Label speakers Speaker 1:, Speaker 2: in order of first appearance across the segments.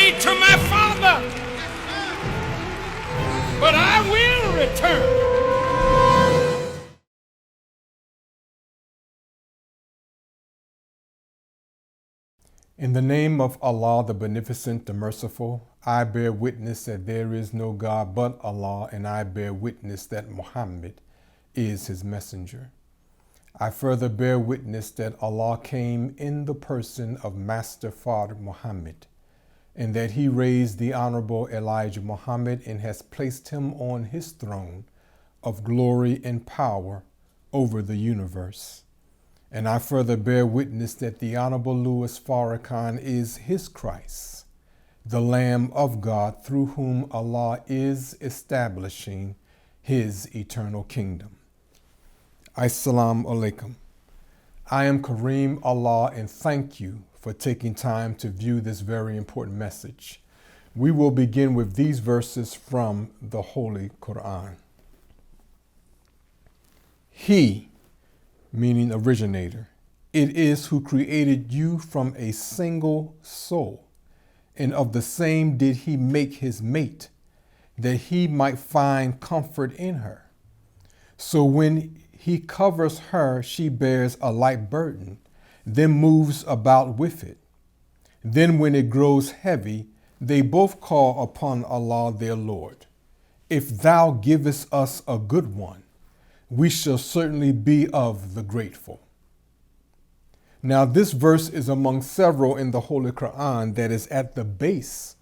Speaker 1: way to my Father, but I will return.
Speaker 2: In the name of Allah, the Beneficent, the Merciful, I bear witness that there is no God but Allah, and I bear witness that Muhammad is his messenger. I further bear witness that Allah came in the person of Master Father Muhammad, and that he raised the Honorable Elijah Muhammad and has placed him on his throne of glory and power over the universe. And I further bear witness that the Honorable Louis Farrakhan is his Christ, the Lamb of God, through whom Allah is establishing his eternal kingdom. Assalamu alaikum. I am Karriem Allah, and thank you for taking time to view this very important message. We will begin with these verses from the Holy Quran. He, meaning originator, it is who created you from a single soul, and of the same did he make his mate, that he might find comfort in her. So when he covers her, she bears a light burden, then moves about with it. Then when it grows heavy, they both call upon Allah their Lord. If thou givest us a good one, we shall certainly be of the grateful. Now, this verse is among several in the Holy Quran that is at the base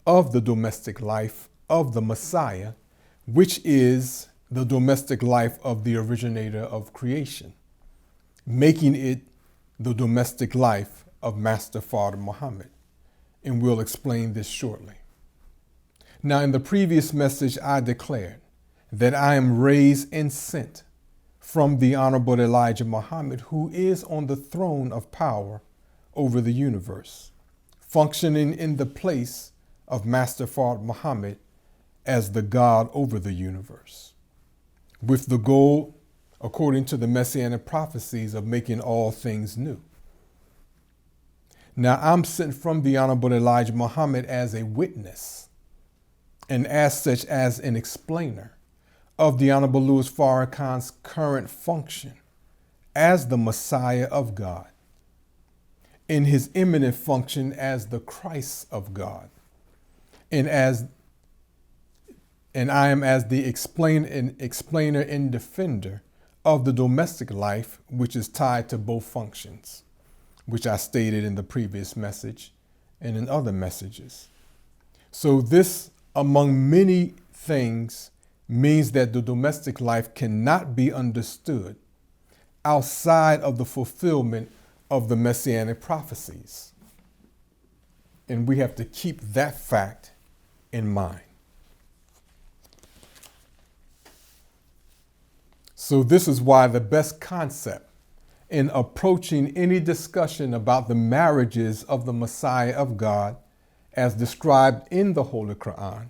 Speaker 2: of the domestic life of the Messiah, which is the domestic life of the originator of creation, making it the domestic life of Master Father Muhammad. And we'll explain this shortly. Now, in the previous message, I declared that I am raised and sent from the Honorable Elijah Muhammad, who is on the throne of power over the universe, functioning in the place of Master Father Muhammad as the God over the universe, with the goal, according to the Messianic Prophecies, of making all things new. Now, I'm sent from the Honorable Elijah Muhammad as a witness, and as such as an explainer of the Honorable Louis Farrakhan's current function as the Messiah of God, in his imminent function as the Christ of God, and I am as the explainer and defender of the domestic life, which is tied to both functions, which I stated in the previous message and in other messages. So this, among many things, means that the domestic life cannot be understood outside of the fulfillment of the Messianic prophecies. And we have to keep that fact in mind. So this is why the best concept in approaching any discussion about the marriages of the Messiah of God, as described in the Holy Quran,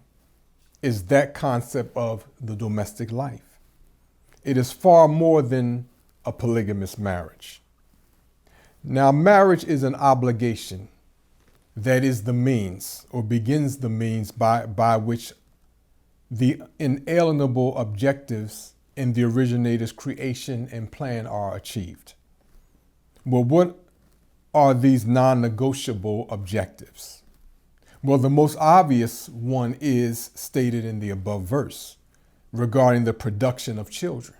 Speaker 2: is that concept of the domestic life. It is far more than a polygamous marriage. Now, marriage is an obligation that is the means, or begins the means by which the inalienable objectives in the originator's creation and plan are achieved. Well, what are these non-negotiable objectives? Well, the most obvious one is stated in the above verse regarding the production of children,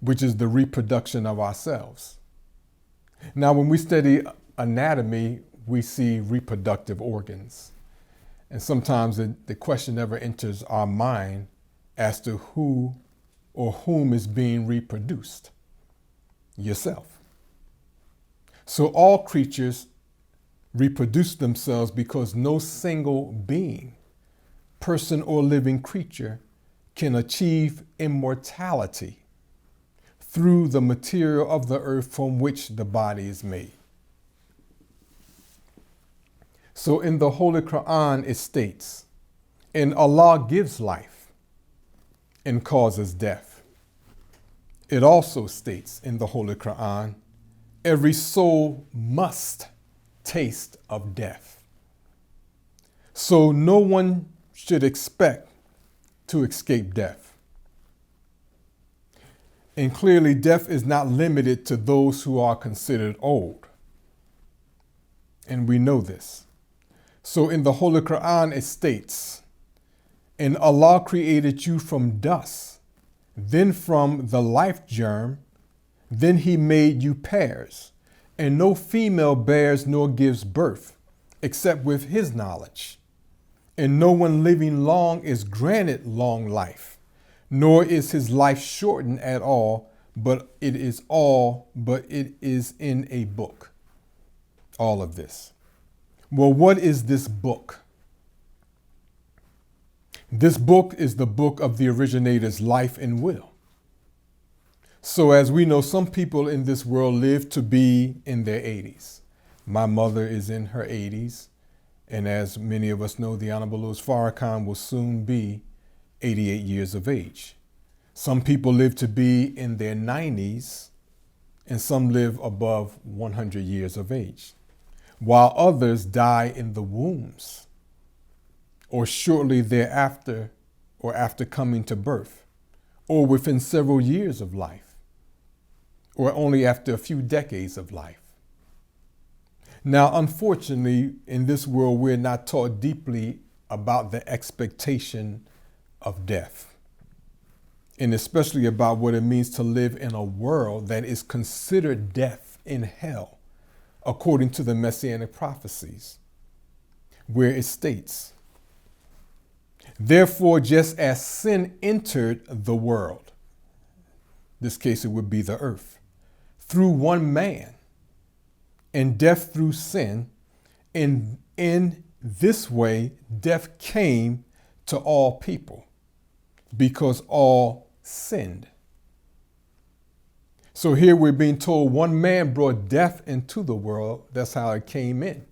Speaker 2: which is the reproduction of ourselves. Now, when we study anatomy, we see reproductive organs. And sometimes the question never enters our mind as to who or whom is being reproduced. Yourself. So all creatures reproduce themselves because no single being, person or living creature, can achieve immortality through the material of the earth from which the body is made. So in the Holy Quran it states, and Allah gives life and causes death. It also states in the Holy Quran, every soul must taste of death. So no one should expect to escape death. And clearly, death is not limited to those who are considered old. And we know this. So in the Holy Quran, it states, "And Allah created you from dust, then from the life germ, then He made you pairs, and no female bears nor gives birth, except with His knowledge. And no one living long is granted long life, nor is his life shortened at all, but it is in a book." All of this. Well, what is this book? This book is the book of the originator's life and will. So as we know, some people in this world live to be in their 80s. My mother is in her 80s. And as many of us know, the Honorable Louis Farrakhan will soon be 88 years of age. Some people live to be in their 90s, and some live above 100 years of age, while others die in the wombs, or shortly thereafter, or after coming to birth, or within several years of life, or only after a few decades of life. Now, unfortunately, in this world, we're not taught deeply about the expectation of death, and especially about what it means to live in a world that is considered death in hell, according to the Messianic Prophecies, where it states, "Therefore, just as sin entered the world," in this case it would be the earth, "through one man, and death through sin, and in this way death came to all people, because all sinned." So here we're being told one man brought death into the world. That's how it came in.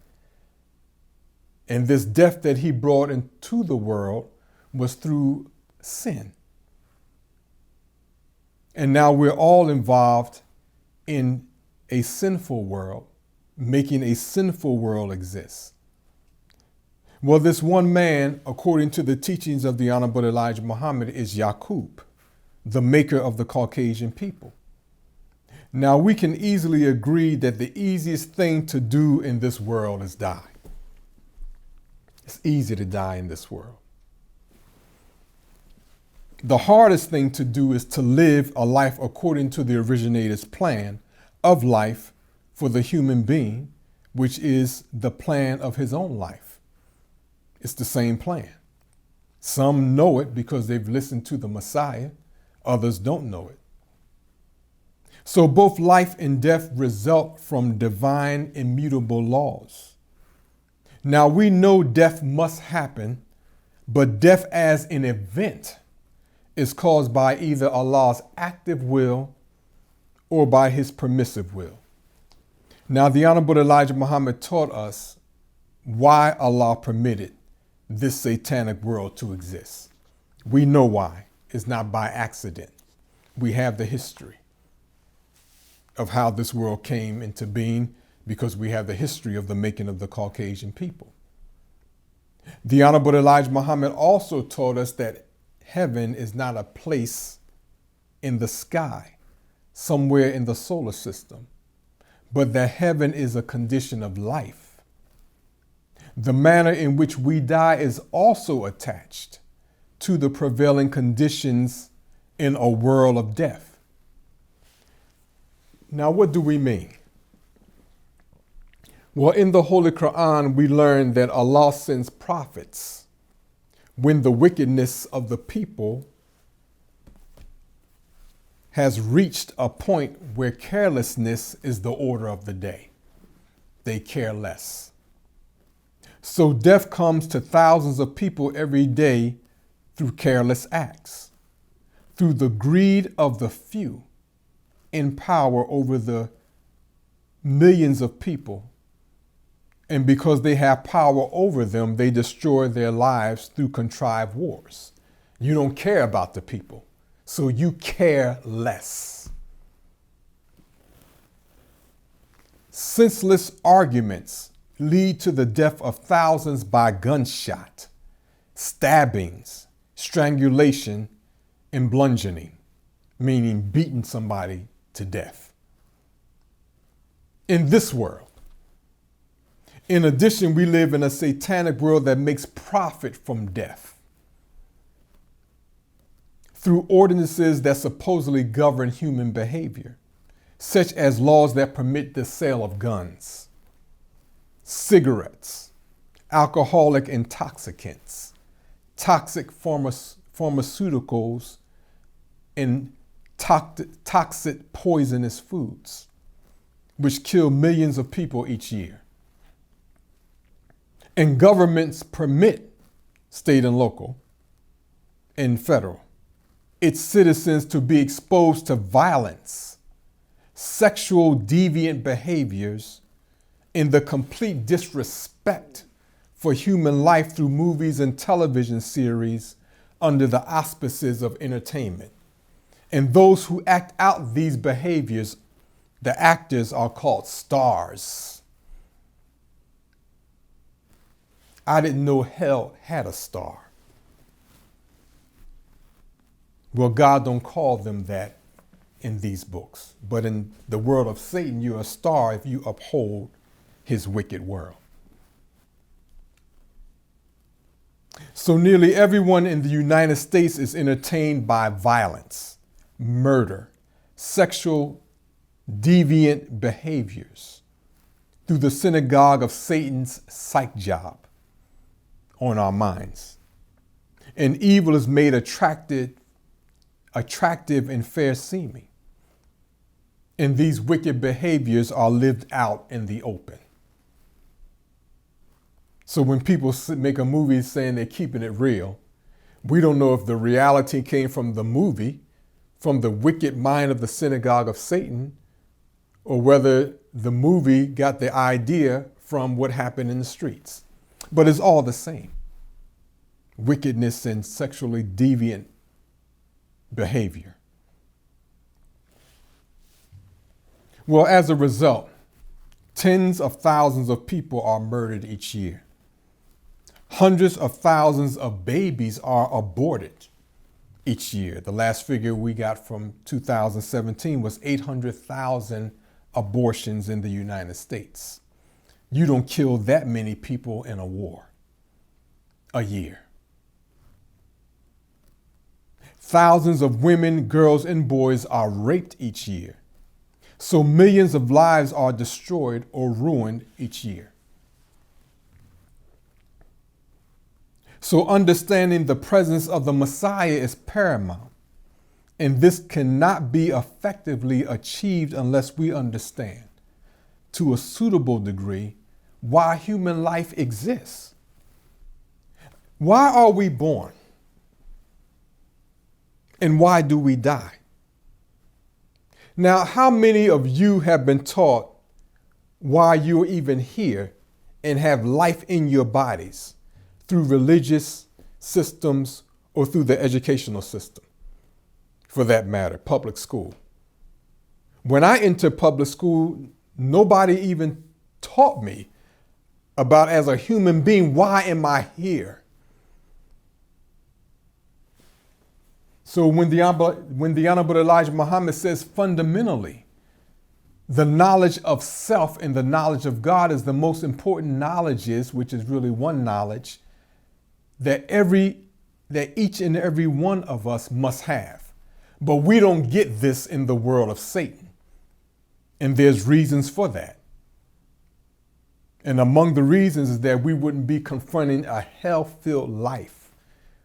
Speaker 2: And this death that he brought into the world was through sin. And now we're all involved in a sinful world, making a sinful world exist. Well, this one man, according to the teachings of the Honorable Elijah Muhammad, is Yaqub, the maker of the Caucasian people. Now, we can easily agree that the easiest thing to do in this world is die. It's easy to die in this world. The hardest thing to do is to live a life according to the originator's plan of life for the human being, which is the plan of his own life. It's the same plan. Some know it because they've listened to the Messiah. Others don't know it. So both life and death result from divine immutable laws. Now we know death must happen, but death as an event is caused by either Allah's active will or by His permissive will. Now the Honorable Elijah Muhammad taught us why Allah permitted this satanic world to exist. We know why. It's not by accident. We have the history of how this world came into being because we have the history of the making of the Caucasian people. The Honorable Elijah Muhammad also taught us that heaven is not a place in the sky, somewhere in the solar system, but that heaven is a condition of life. The manner in which we die is also attached to the prevailing conditions in a world of death. Now, what do we mean? Well, in the Holy Quran, we learn that Allah sends prophets when the wickedness of the people has reached a point where carelessness is the order of the day. They care less. So death comes to thousands of people every day through careless acts, through the greed of the few in power over the millions of people. And because they have power over them, they destroy their lives through contrived wars. You don't care about the people, so you care less. Senseless arguments lead to the death of thousands by gunshot, stabbings, strangulation, and bludgeoning, meaning beating somebody to death. In this world. In addition, we live in a satanic world that makes profit from death through ordinances that supposedly govern human behavior, such as laws that permit the sale of guns, cigarettes, alcoholic intoxicants, toxic pharmaceuticals, and toxic poisonous foods, which kill millions of people each year. And governments permit, state and local, and federal, its citizens to be exposed to violence, sexual deviant behaviors, and the complete disrespect for human life through movies and television series under the auspices of entertainment. And those who act out these behaviors, the actors, are called stars. I didn't know hell had a star. Well, God don't call them that in these books. But in the world of Satan, you're a star if you uphold his wicked world. So nearly everyone in the United States is entertained by violence, murder, sexual deviant behaviors through the synagogue of Satan's psych job on our minds. And evil is made attractive and fair seeming. And these wicked behaviors are lived out in the open. So when people make a movie saying they're keeping it real, we don't know if the reality came from the movie, from the wicked mind of the synagogue of Satan, or whether the movie got the idea from what happened in the streets. But it's all the same. Wickedness and sexually deviant behavior. Well, as a result, tens of thousands of people are murdered each year. Hundreds of thousands of babies are aborted each year. The last figure we got from 2017 was 800,000 abortions in the United States. You don't kill that many people in a war a year. Thousands of women, girls, and boys are raped each year. So millions of lives are destroyed or ruined each year. So understanding the presence of the Messiah is paramount. And this cannot be effectively achieved unless we understand, to a suitable degree, why human life exists. Why are we born? And why do we die? Now, how many of you have been taught why you're even here and have life in your bodies through religious systems or through the educational system? For that matter, public school. When I entered public school, nobody even taught me about, as a human being, why am I here? So when the Honorable Elijah Muhammad says fundamentally, the knowledge of self and the knowledge of God is the most important knowledges, which is really one knowledge that each and every one of us must have. But we don't get this in the world of Satan. And there's reasons for that. And among the reasons is that we wouldn't be confronting a hell-filled life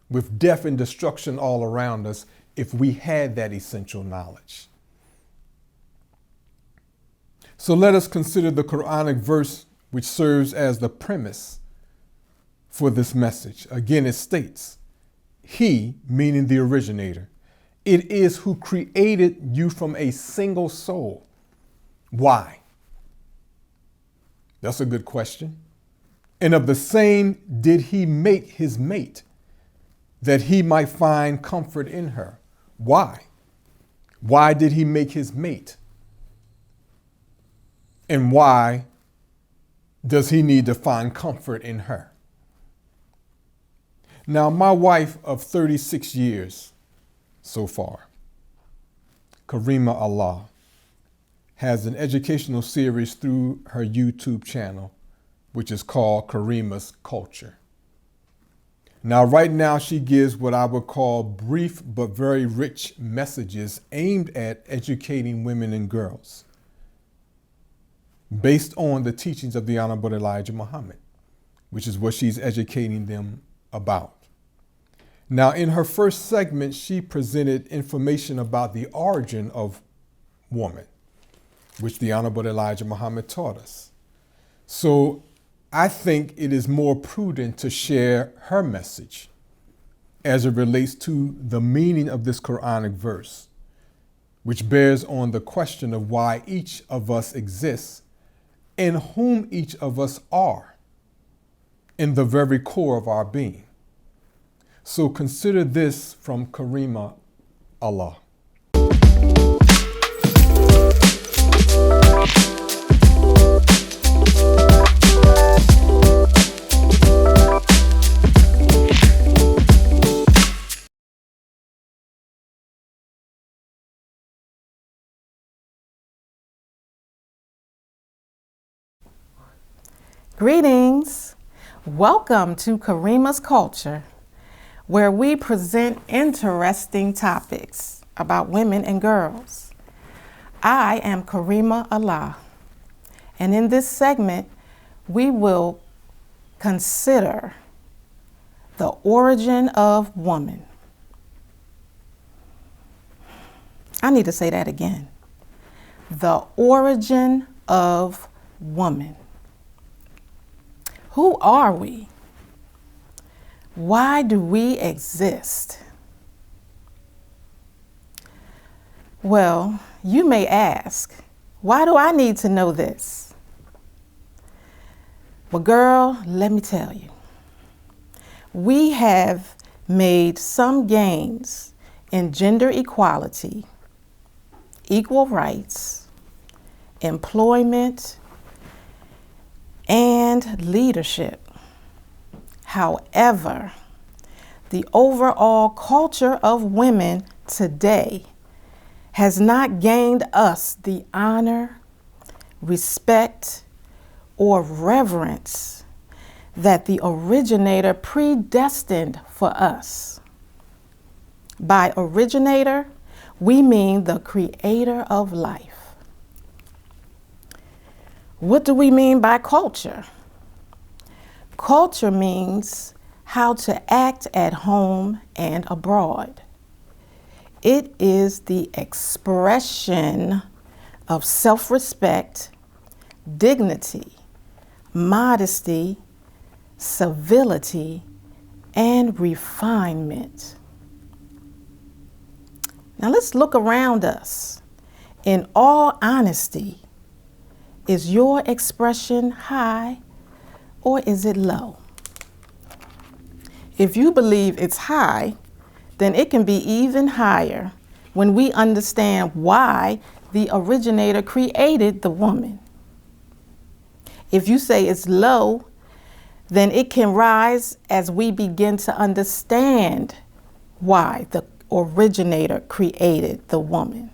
Speaker 2: with death and destruction all around us if we had that essential knowledge. So let us consider the Quranic verse which serves as the premise for this message. Again, it states, He, meaning the originator, it is who created you from a single soul. Why? That's a good question. And of the same did he make his mate, that he might find comfort in her. Why? Why did he make his mate? And why does he need to find comfort in her? Now, my wife of 36 years so far, Karriem Allah, has an educational series through her YouTube channel, which is called Karriem's Culture. Now, right now, she gives what I would call brief but very rich messages aimed at educating women and girls based on the teachings of the Honorable Elijah Muhammad, which is what she's educating them about. Now, in her first segment, she presented information about the origin of woman, which the Honorable Elijah Muhammad taught us. So I think it is more prudent to share her message as it relates to the meaning of this Quranic verse, which bears on the question of why each of us exists and whom each of us are in the very core of our being. So consider this from Karriem Allah.
Speaker 3: Greetings. Welcome to Karriem's Culture, where we present interesting topics about women and girls. I am Karriem Allah, and in this segment, we will consider the origin of woman. I need to say that again. The origin of woman. Who are we? Why do we exist? Well, you may ask, why do I need to know this? Well, girl, let me tell you. We have made some gains in gender equality, equal rights, employment, and leadership. However, the overall culture of women today has not gained us the honor, respect, or reverence that the originator predestined for us. By originator, we mean the creator of life. What do we mean by culture? Culture means how to act at home and abroad. It is the expression of self-respect, dignity, modesty, civility, and refinement. Now let's look around us. In all honesty, is your expression high or is it low? If you believe it's high, then it can be even higher when we understand why the originator created the woman. If you say it's low, then it can rise as we begin to understand why the originator created the woman.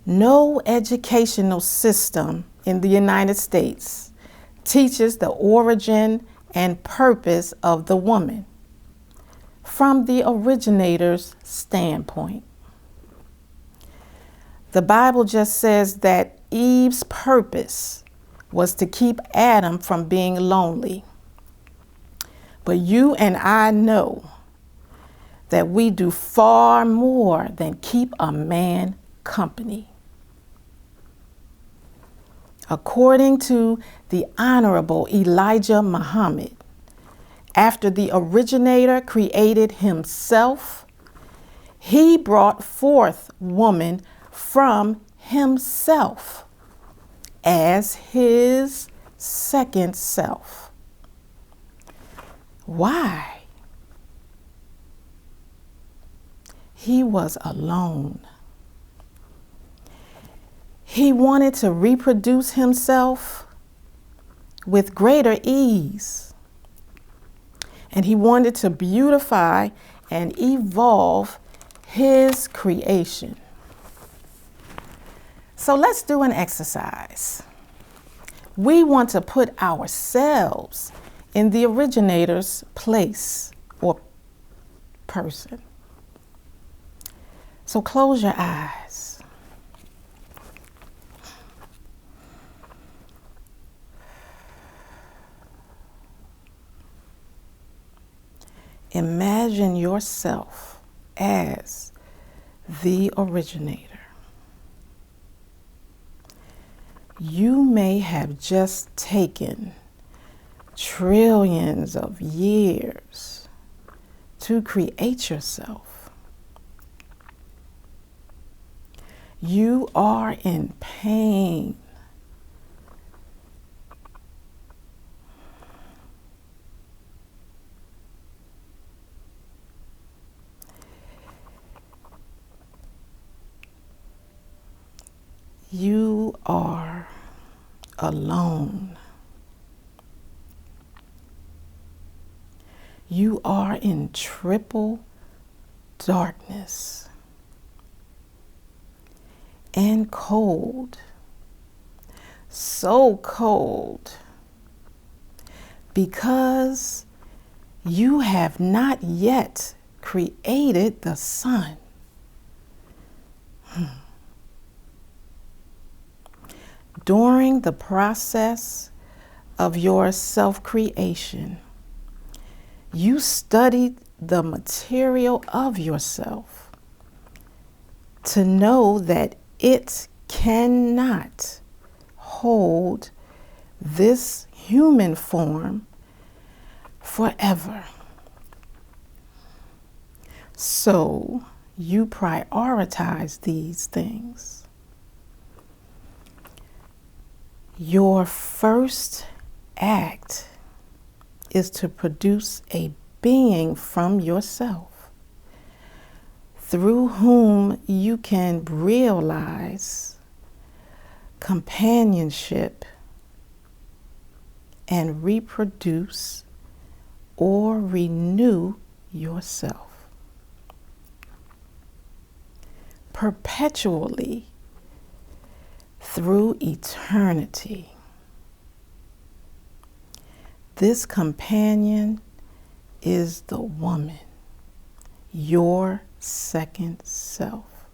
Speaker 3: No educational system in the United States teaches the origin and purpose of the woman from the originator's standpoint. The Bible just says that Eve's purpose was to keep Adam from being lonely. But you and I know that we do far more than keep a man company. According to the Honorable Elijah Muhammad, after the originator created himself, he brought forth woman from himself as his second self. Why? He was alone. He wanted to reproduce himself with greater ease. And he wanted to beautify and evolve his creation. So let's do an exercise. We want to put ourselves in the originator's place or person. So close your eyes. Imagine yourself as the originator. You may have just taken trillions of years to create yourself. You are in pain. You are alone. You are in triple darkness and cold, so cold, because you have not yet created the sun. During the process of your self-creation, you studied the material of yourself to know that it cannot hold this human form forever. So you prioritize these things. Your first act is to produce a being from yourself through whom you can realize companionship and reproduce or renew yourself perpetually through eternity. This companion is the woman, your second self.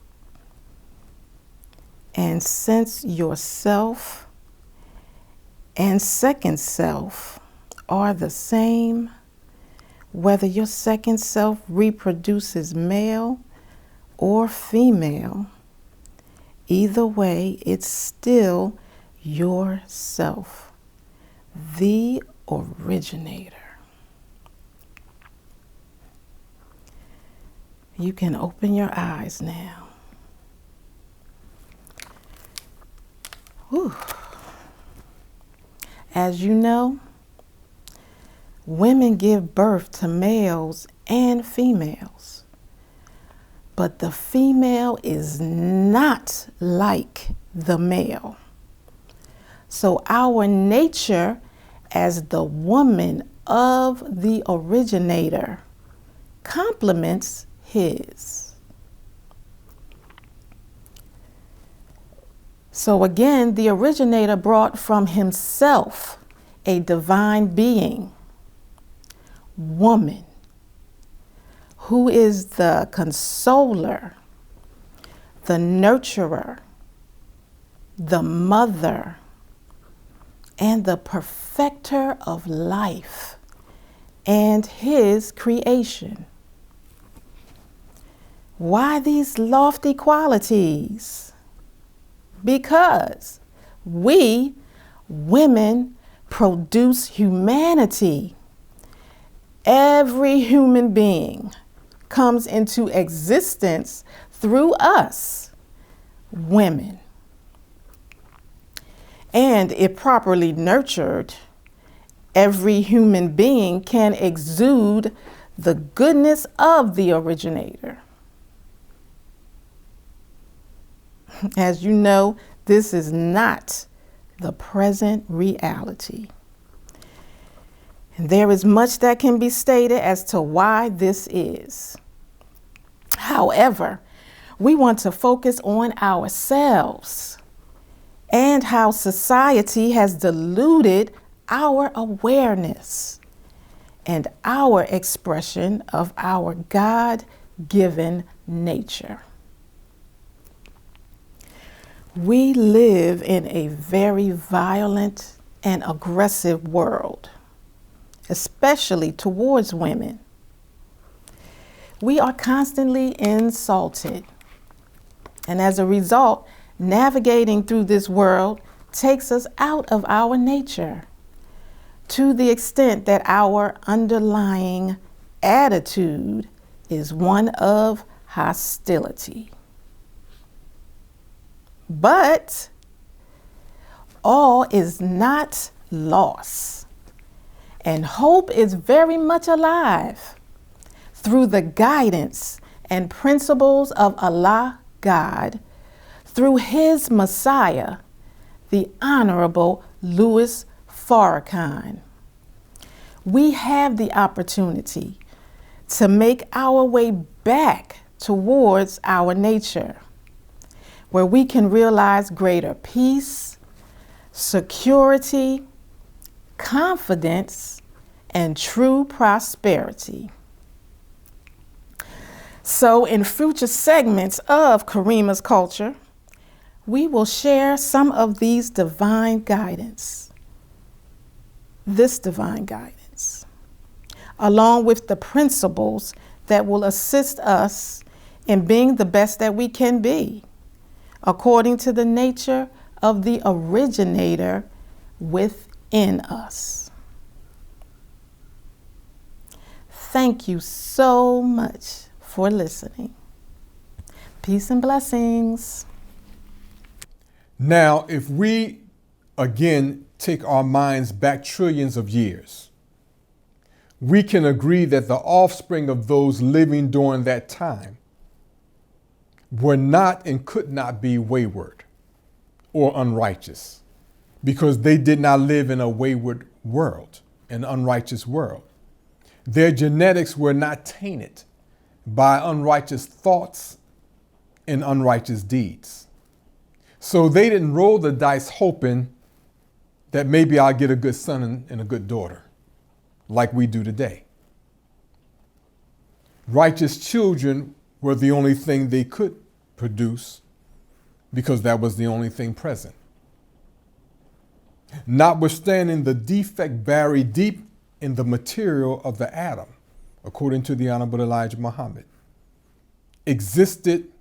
Speaker 3: And since yourself and second self are the same, whether your second self reproduces male or female, either way, it's still yourself, the originator. You can open your eyes now. Whew. As you know, women give birth to males and females. But the female is not like the male. So our nature as the woman of the originator complements his. So again, the originator brought from himself a divine being, woman, who is the consoler, the nurturer, the mother, and the perfecter of life and his creation. Why these lofty qualities? Because we, women, produce humanity. Every human being comes into existence through us, women. And if properly nurtured, every human being can exude the goodness of the originator. As you know, This is not the present reality. And there is much that can be stated as to why this is. However, we want to focus on ourselves and how society has diluted our awareness and our expression of our God-given nature. We live in a very violent and aggressive world, especially towards women. We are constantly insulted, and as a result, navigating through this world takes us out of our nature to the extent that our underlying attitude is one of hostility. But all is not lost, and hope is very much alive through the guidance and principles of Allah God, through His Messiah, the Honorable Louis Farrakhan. We have the opportunity to make our way back towards our nature, where we can realize greater peace, security, confidence, and true prosperity. So in future segments of Karriem's Culture, we will share some of these divine guidance, along with the principles that will assist us in being the best that we can be, according to the nature of the originator within us. Thank you so much for listening. Peace and blessings.
Speaker 2: Now, if we again take our minds back trillions of years, we can agree that the offspring of those living during that time were not and could not be wayward or unrighteous, because they did not live in a wayward world, an unrighteous world. Their genetics were not tainted by unrighteous thoughts and unrighteous deeds. So they didn't roll the dice hoping that maybe I'll get a good son and a good daughter, like we do today. Righteous children were the only thing they could produce, because that was the only thing present. Notwithstanding the defect buried deep in the material of the atom, according to the Honorable Elijah Muhammad, existed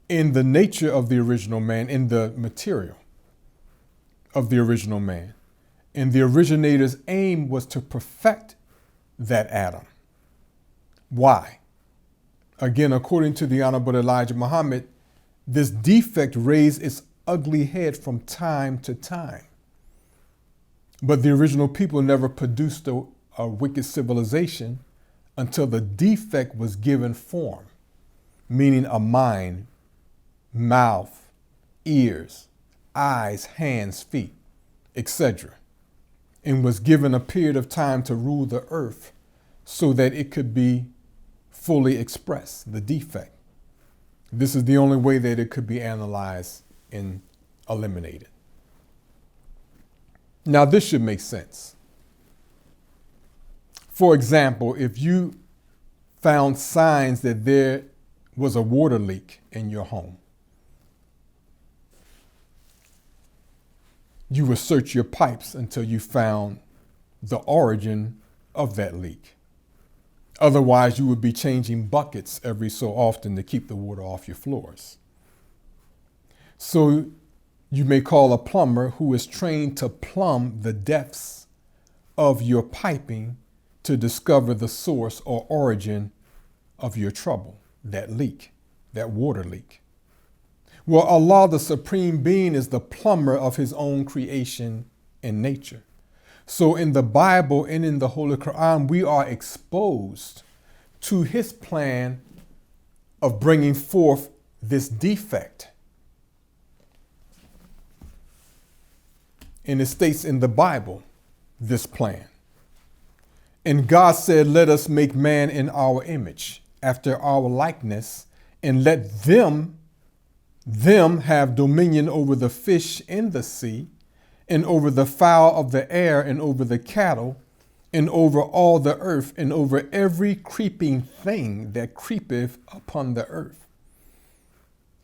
Speaker 2: in the nature of the original man, in the material of the original man. And the originator's aim was to perfect that atom. Why? Again, according to the Honorable Elijah Muhammad, this defect raised its ugly head from time to time. But the original people never produced a wicked civilization until the defect was given form, meaning a mind, mouth, ears, eyes, hands, feet, etc., and was given a period of time to rule the earth so that it could be fully expressed, the defect. This is the only way that it could be analyzed and eliminated. Now, this should make sense. For example, if you found signs that there was a water leak in your home, you would search your pipes until you found the origin of that leak. Otherwise, you would be changing buckets every so often to keep the water off your floors. So you may call a plumber who is trained to plumb the depths of your piping to discover the source or origin of your trouble, that leak, that water leak. Well, Allah, the Supreme Being, is the plumber of His own creation and nature. So in the Bible and in the Holy Quran, we are exposed to His plan of bringing forth this defect And it states in the Bible this plan. And God said, let us make man in our image, after our likeness, and let them have dominion over the fish in the sea, and over the fowl of the air, and over the cattle, and over all the earth, and over every creeping thing that creepeth upon the earth.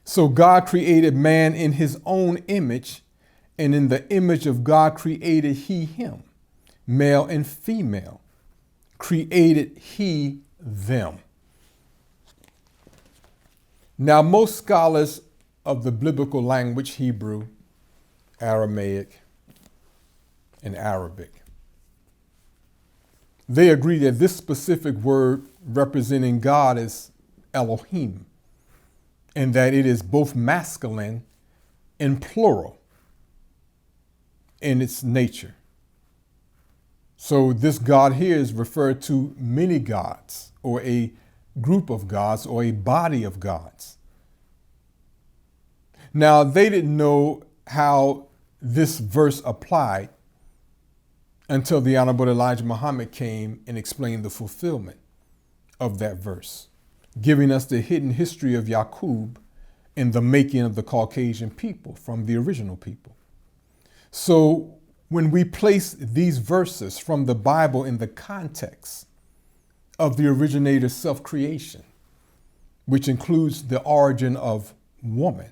Speaker 2: So God created man in his own image, and in the image of God created he him, male and female created he them. Now, most scholars of the biblical language, Hebrew, Aramaic, and Arabic, they agree that this specific word representing God is Elohim, and that it is both masculine and plural in its nature. So this God here is referred to many gods, or a group of gods, or a body of gods. Now, they didn't know how this verse applied until the Honorable Elijah Muhammad came and explained the fulfillment of that verse, giving us the hidden history of Yaqub and the making of the Caucasian people from the original people. So when we place these verses from the Bible in the context of the originator's self-creation, which includes the origin of woman,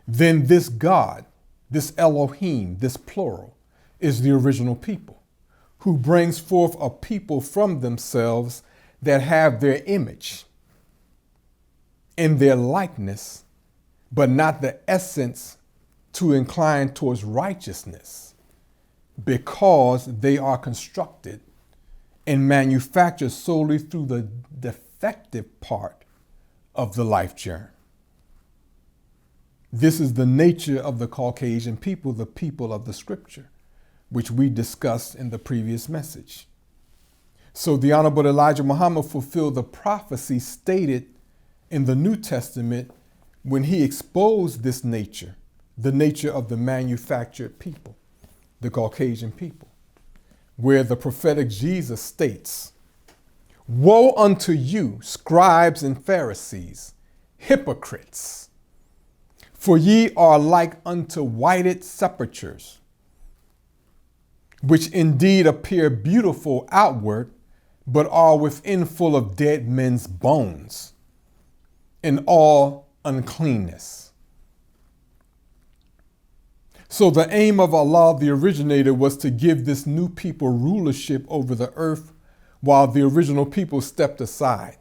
Speaker 2: then this God, this Elohim, this plural, is the original people, who brings forth a people from themselves that have their image and their likeness, but not the essence to incline towards righteousness, because they are constructed and manufactured solely through the defective part of the life journey. This is the nature of the Caucasian people, the people of the scripture, which we discussed in the previous message. So the Honorable Elijah Muhammad fulfilled the prophecy stated in the New Testament when he exposed this nature, the nature of the manufactured people, the Caucasian people, where the prophetic Jesus states, "Woe unto you, scribes and Pharisees, hypocrites, for ye are like unto whited sepulchres, which indeed appear beautiful outward, but are within full of dead men's bones and all uncleanness." So the aim of Allah, the originator, was to give this new people rulership over the earth, while the original people stepped aside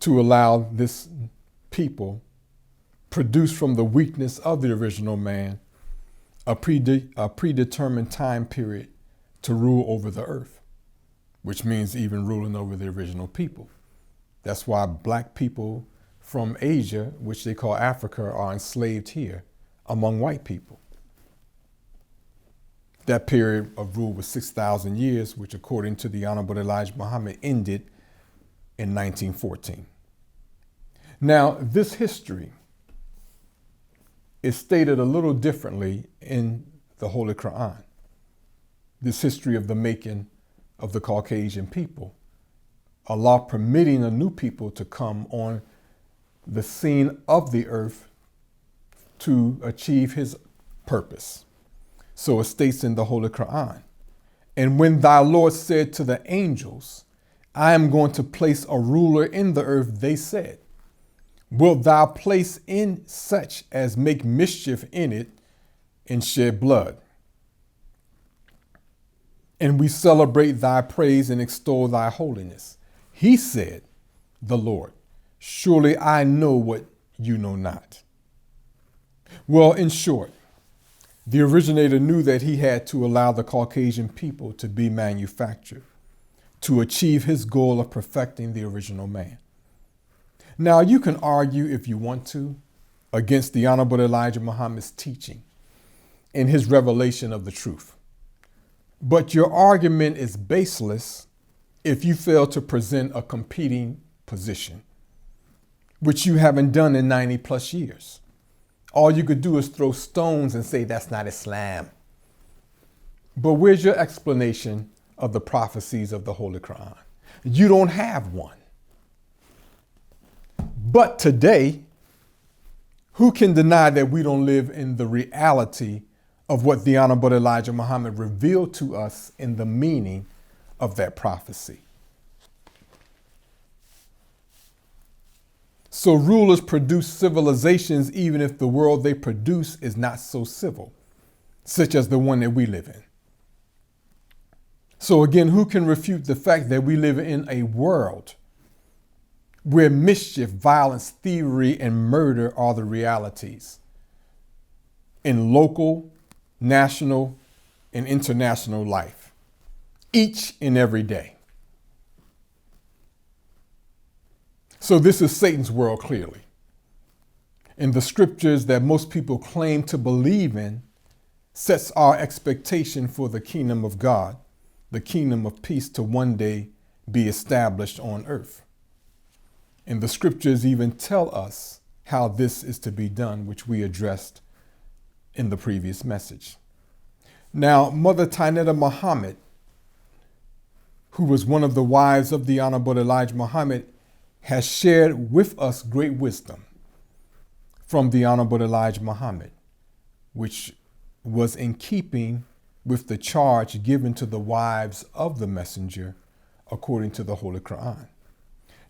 Speaker 2: to allow this people, produced from the weakness of the original man, a predetermined time period to rule over the earth, which means even ruling over the original people. That's why black people from Asia, which they call Africa, are enslaved here among white people. That period of rule was 6,000 years, which according to the Honorable Elijah Muhammad ended in 1914. Now, this history is stated a little differently in the Holy Quran. This history of the making of the Caucasian people, Allah permitting a new people to come on the scene of the earth to achieve his purpose. So it states in the Holy Quran, "And when thy Lord said to the angels, I am going to place a ruler in the earth, they said, Wilt thou place in such as make mischief in it and shed blood? And we celebrate thy praise and extol thy holiness. He said, the Lord, surely I know what you know not." Well, in short, the originator knew that he had to allow the Caucasian people to be manufactured to achieve his goal of perfecting the original man. Now, you can argue if you want to against the Honorable Elijah Muhammad's teaching and his revelation of the truth. But your argument is baseless if you fail to present a competing position, which you haven't done in 90 plus years. all you could do is throw stones and say that's not Islam. But where's your explanation of the prophecies of the Holy Quran? You don't have one. But today, who can deny that we don't live in the reality of what the Honorable Elijah Muhammad revealed to us in the meaning of that prophecy? So rulers produce civilizations even if the world they produce is not so civil, such as the one that we live in. So again, who can refute the fact that we live in a world where mischief, violence, thievery, and murder are the realities in local, national, and international life, each and every day? So this is Satan's world, clearly. And the scriptures that most people claim to believe in sets our expectation for the kingdom of God, the kingdom of peace, to one day be established on earth. And the scriptures even tell us how this is to be done, which we addressed in the previous message. Now, Mother Tainetta Muhammad, who was one of the wives of the Honorable Elijah Muhammad, has shared with us great wisdom from the Honorable Elijah Muhammad, which was in keeping with the charge given to the wives of the messenger according to the Holy Quran.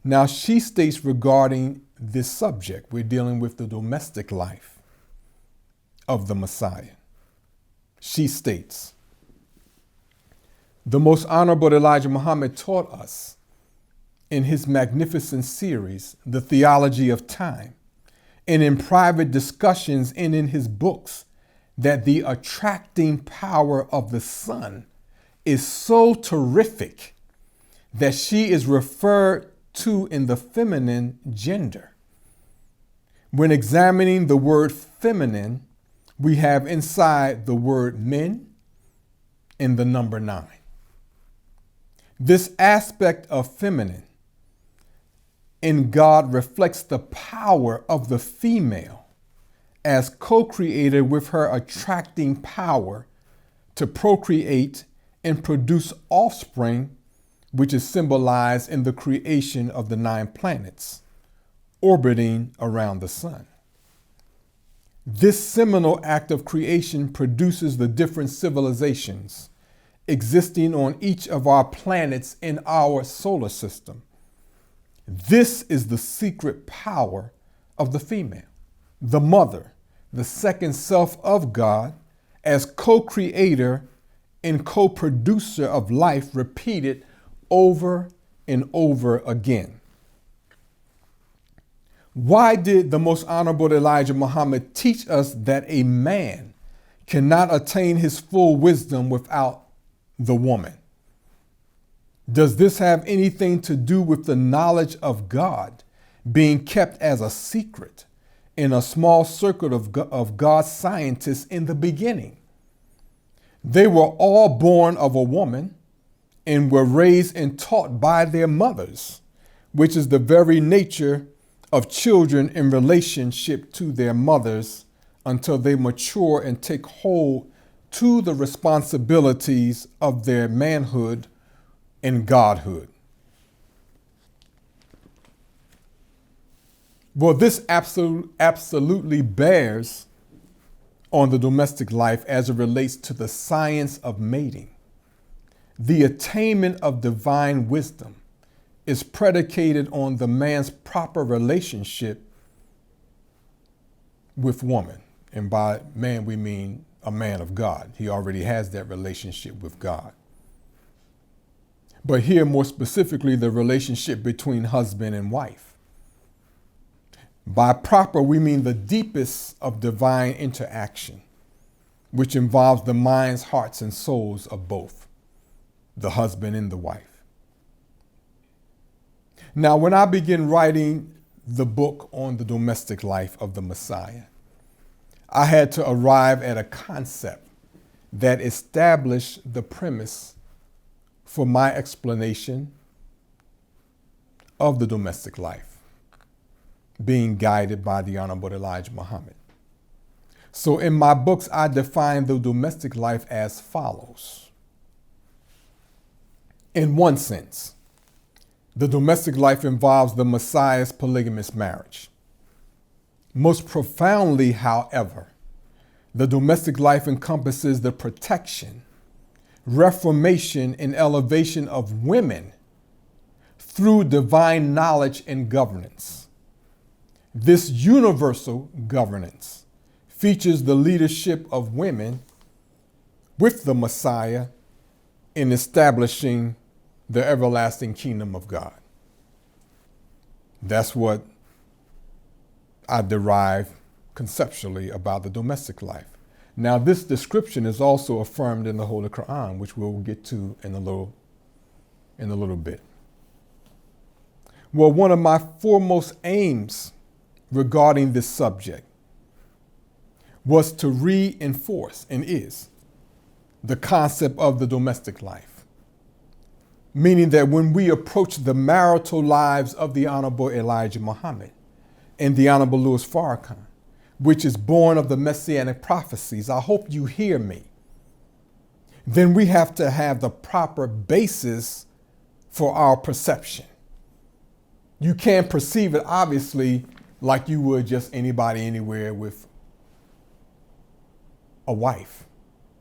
Speaker 2: Now, she states regarding this subject, we're dealing with the domestic life of the Messiah. She states, the Most Honorable Elijah Muhammad taught us in his magnificent series, The Theology of Time, and in private discussions and in his books, that the attracting power of the sun is so terrific that she is referred to in the feminine gender. When examining the word feminine, we have inside the word men and the number 9. This aspect of feminine in God reflects the power of the female as co-created with her attracting power to procreate and produce offspring, which is symbolized in the creation of the 9 planets orbiting around the sun. This seminal act of creation produces the different civilizations existing on each of our planets in our solar system. This is the secret power of the female, the mother, the second self of God, as co-creator and co-producer of life, repeated over and over again. Why did the Most Honorable Elijah Muhammad teach us that a man cannot attain his full wisdom without the woman? Does this have anything to do with the knowledge of God being kept as a secret in a small circle of God's scientists in the beginning? They were all born of a woman and were raised and taught by their mothers, which is the very nature of children in relationship to their mothers until they mature and take hold to the responsibilities of their manhood and godhood. Well, this absolutely bears on the domestic life as it relates to the science of mating. The attainment of divine wisdom is predicated on the man's proper relationship with woman. And by man, we mean a man of God. He already has that relationship with God. But here, more specifically, the relationship between husband and wife. By proper, we mean the deepest of divine interaction, which involves the minds, hearts, and souls of both, the husband and the wife. Now, when I began writing the book on the domestic life of the Messiah, I had to arrive at a concept that established the premise for my explanation of the domestic life, being guided by the Honorable Elijah Muhammad. So in my books, I define the domestic life as follows. In one sense, the domestic life involves the Messiah's polygamous marriage. Most profoundly, however, the domestic life encompasses the protection, reformation, and elevation of women through divine knowledge and governance. This universal governance features the leadership of women with the Messiah in establishing the everlasting kingdom of God. That's what I derive conceptually about the domestic life. Now, this description is also affirmed in the Holy Quran, which we'll get to in a little bit. Well, one of my foremost aims regarding this subject was to reinforce, and is, the concept of the domestic life. Meaning that when we approach the marital lives of the Honorable Elijah Muhammad and the Honorable Louis Farrakhan, which is born of the Messianic Prophecies, I hope you hear me, then we have to have the proper basis for our perception. You can't perceive it, obviously, like you would just anybody anywhere with a wife,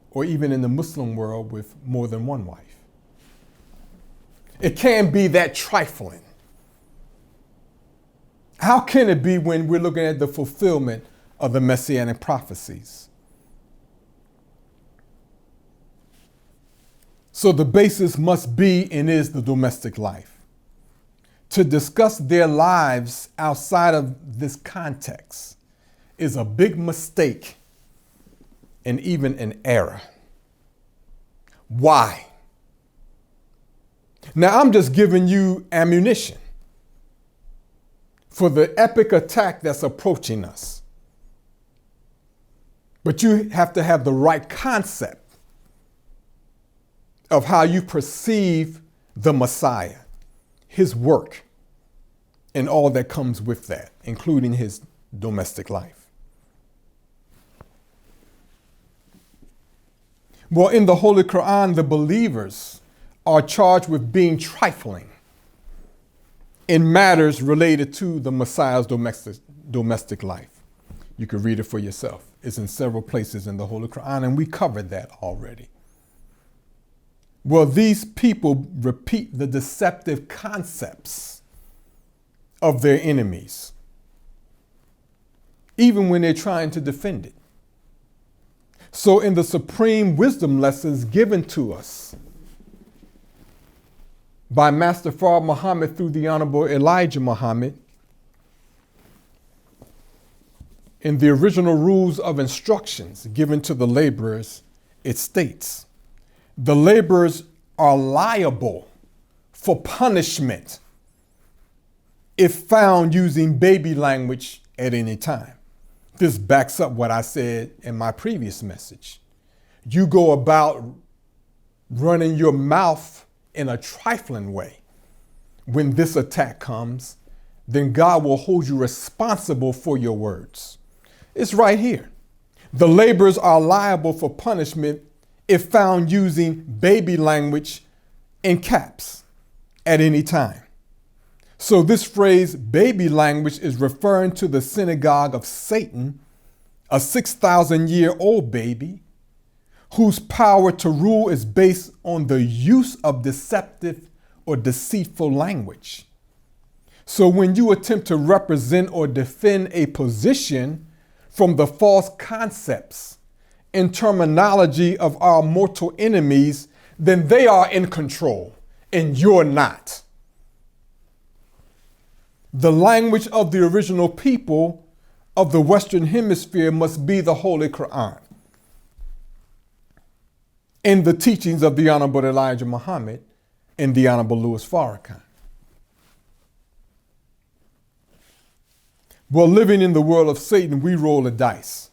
Speaker 2: or even in the Muslim world with more than one wife. It can't be that trifling. How can it be when we're looking at the fulfillment of the Messianic prophecies? So the basis must be and is the domestic life. To discuss their lives outside of this context is a big mistake and even an error. Why? Now, I'm just giving you ammunition for the epic attack that's approaching us. But you have to have the right concept of how you perceive the Messiah, his work, and all that comes with that, including his domestic life. Well, in the Holy Quran, the believers are charged with being trifling in matters related to the Messiah's domestic life. You can read it for yourself. It's in several places in the Holy Quran, and we covered that already. Well, these people repeat the deceptive concepts of their enemies, even when they're trying to defend it. So in the supreme wisdom lessons given to us by Master Fard Muhammad through the Honorable Elijah Muhammad, in the original rules of instructions given to the laborers, it states, the laborers are liable for punishment if found using baby language at any time. This backs up what I said in my previous message. You go about running your mouth in a trifling way. When this attack comes, then God will hold you responsible for your words. It's right here. The laborers are liable for punishment if found using baby language in caps at any time. So this phrase, baby language, is referring to the synagogue of Satan, a 6,000-year-old baby whose power to rule is based on the use of deceptive or deceitful language. So when you attempt to represent or defend a position from the false concepts and terminology of our mortal enemies, then they are in control and you're not. The language of the original people of the Western Hemisphere must be the Holy Quran and the teachings of the Honorable Elijah Muhammad and the Honorable Louis Farrakhan. Well, living in the world of Satan, we roll a dice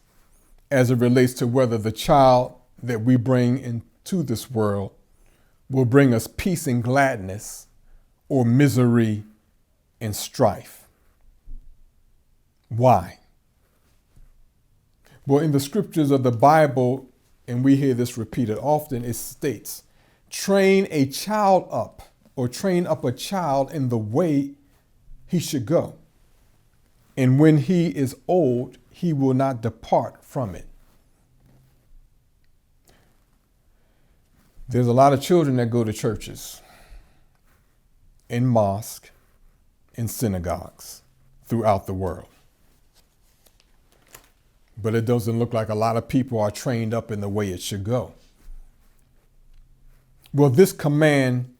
Speaker 2: as it relates to whether the child that we bring into this world will bring us peace and gladness or misery and strife. Why? Well, in the scriptures of the Bible, and we hear this repeated often, it states, train a child up, or train up a child in the way he should go. And when he is old, he will not depart from it. There's a lot of children that go to churches, in mosques, in synagogues throughout the world. But it doesn't look like a lot of people are trained up in the way it should go. Well, in this command,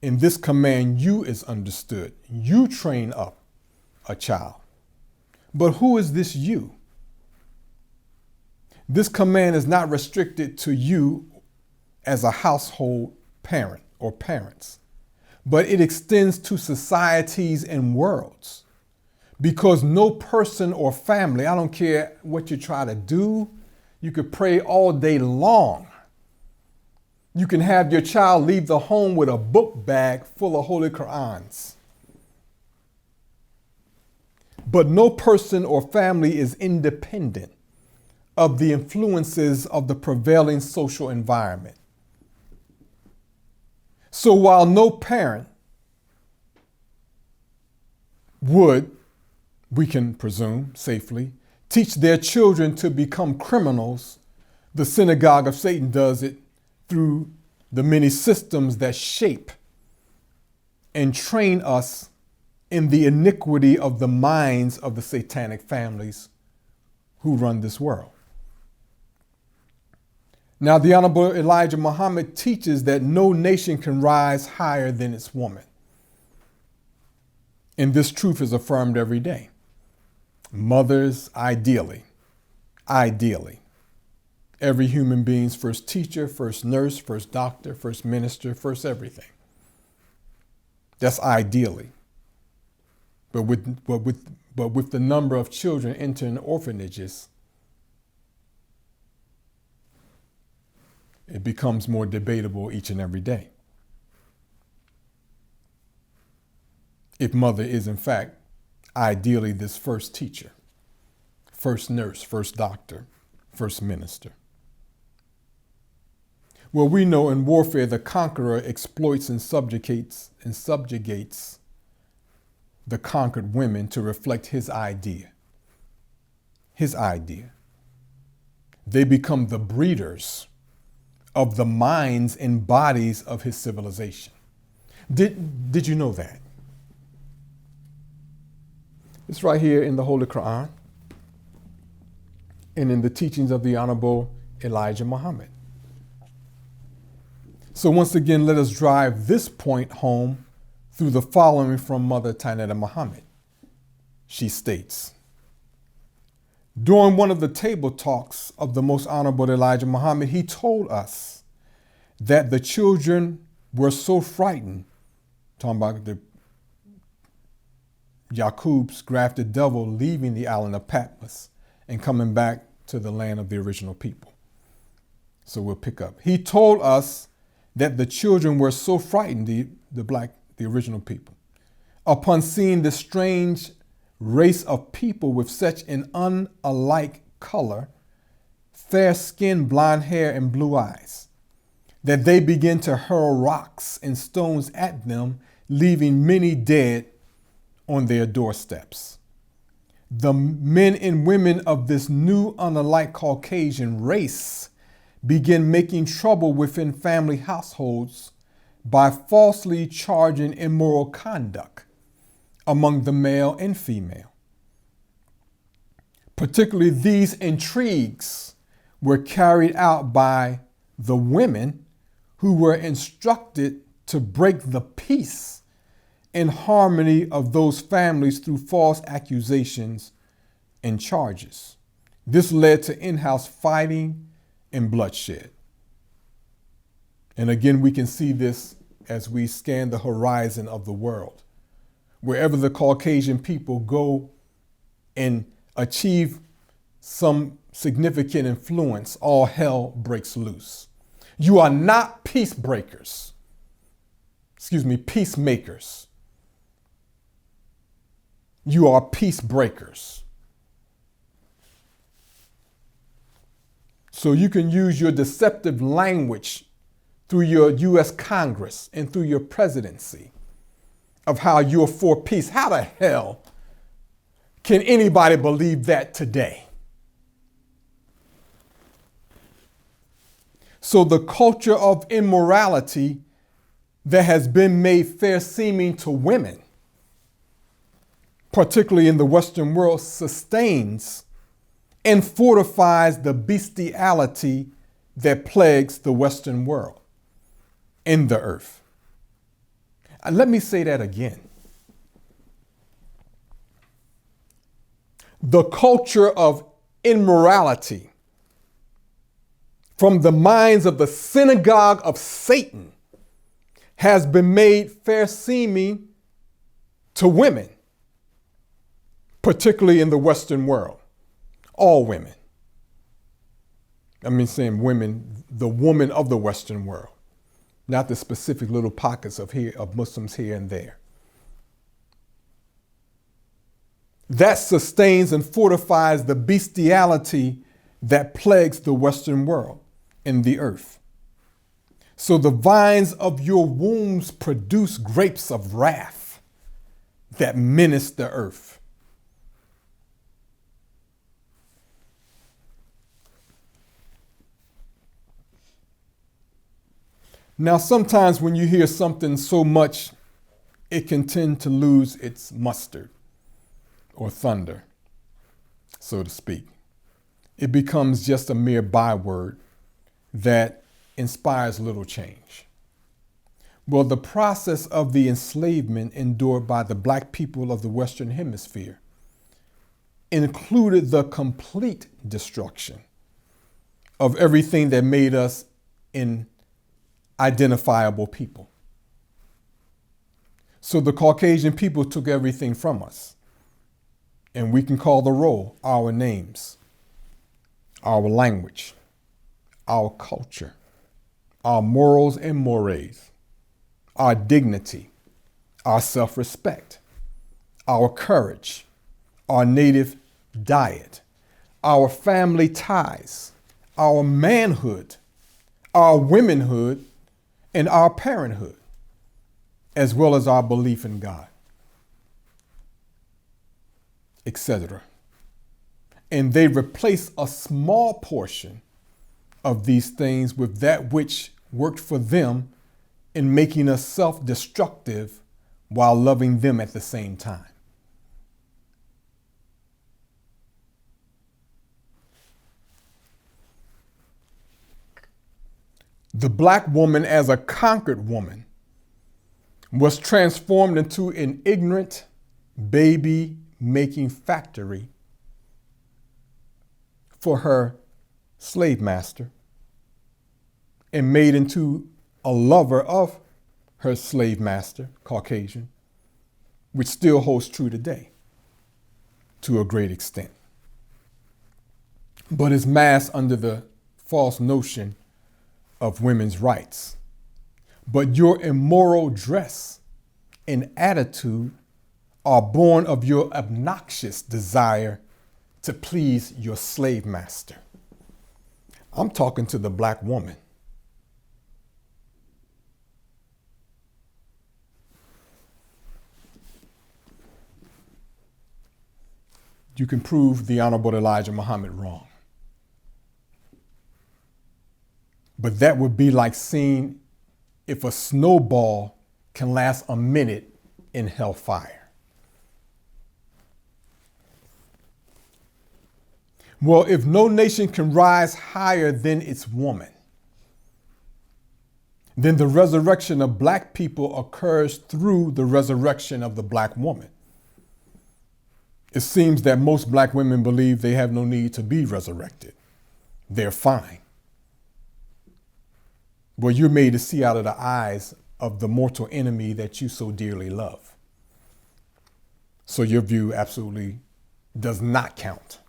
Speaker 2: you is understood. You train up a child. But who is this you? This command is not restricted to you as a household parent or parents, but it extends to societies and worlds. Because no person or family, I don't care what you try to do, you could pray all day long. You can have your child leave the home with a book bag full of Holy Qurans. But no person or family is independent of the influences of the prevailing social environment. So while no parent would, we can presume safely, teach their children to become criminals, the synagogue of Satan does it through the many systems that shape and train us in the iniquity of the minds of the satanic families who run this world. Now, the Honorable Elijah Muhammad teaches that no nation can rise higher than its woman. And this truth is affirmed every day. Mothers, ideally. Every human being's first teacher, first nurse, first doctor, first minister, first everything. That's ideally. But with the number of children entering orphanages, it becomes more debatable each and every day. If mother is in fact ideally this first teacher, first nurse, first doctor, first minister. Well, we know in warfare the conqueror exploits and subjugates the conquered women to reflect his idea. They become the breeders of the minds and bodies of his civilization. Did you know that? It's right here in the Holy Quran and in the teachings of the Honorable Elijah Muhammad. So once again, let us drive this point home through the following from Mother Tainetta Muhammad. She states, during one of the table talks of the Most Honorable Elijah Muhammad, he told us that the children were so frightened, talking about the Yaqub's grafted devil leaving the island of Patmos and coming back to the land of the original people. So we'll pick up. He told us that the children were so frightened, the original people, upon seeing this strange race of people with such an unalike color, fair skin, blonde hair, and blue eyes, that they began to hurl rocks and stones at them, leaving many dead on their doorsteps. The men and women of this new unalike Caucasian race began making trouble within family households by falsely charging immoral conduct among the male and female. Particularly these intrigues were carried out by the women who were instructed to break the peace and harmony of those families through false accusations and charges. This led to in-house fighting and bloodshed. And again, we can see this as we scan the horizon of the world. Wherever the Caucasian people go and achieve some significant influence, all hell breaks loose. You are not peacemakers. You are peace breakers. So you can use your deceptive language through your U.S. Congress and through your presidency of how you're for peace. How the hell can anybody believe that today? So the culture of immorality that has been made fair seeming to women, particularly in the Western world, sustains and fortifies the bestiality that plagues the Western world and the earth. And let me say that again. The culture of immorality from the minds of the synagogue of Satan has been made fair seeming to women, particularly in the Western world. All women. I mean, saying women, the woman of the Western world, not the specific little pockets of Muslims here and there. That sustains and fortifies the bestiality that plagues the Western world and the earth. So the vines of your wombs produce grapes of wrath that menace the earth. Now, sometimes when you hear something so much, it can tend to lose its mustard or thunder, so to speak. It becomes just a mere byword that inspires little change. Well, the process of the enslavement endured by the black people of the Western Hemisphere included the complete destruction of everything that made us an identifiable people. So the Caucasian people took everything from us, and we can call the roll our names, our language, our culture, our morals and mores, our dignity, our self-respect, our courage, our native diet, our family ties, our manhood, our womanhood, and our parenthood, as well as our belief in God, etc. And they replace a small portion of these things with that which worked for them in making us self-destructive while loving them at the same time. The black woman as a conquered woman was transformed into an ignorant baby-making factory for her slave master and made into a lover of her slave master, Caucasian, which still holds true today to a great extent, but is masked under the false notion of women's rights. But your immoral dress and attitude are born of your obnoxious desire to please your slave master. I'm talking to the black woman. You can prove the Honorable Elijah Muhammad wrong. But that would be like seeing if a snowball can last a minute in hellfire. Well, if no nation can rise higher than its woman, then the resurrection of black people occurs through the resurrection of the black woman. It seems that most black women believe they have no need to be resurrected. They're fine. Well, you're made to see out of the eyes of the mortal enemy that you so dearly love. So your view absolutely does not count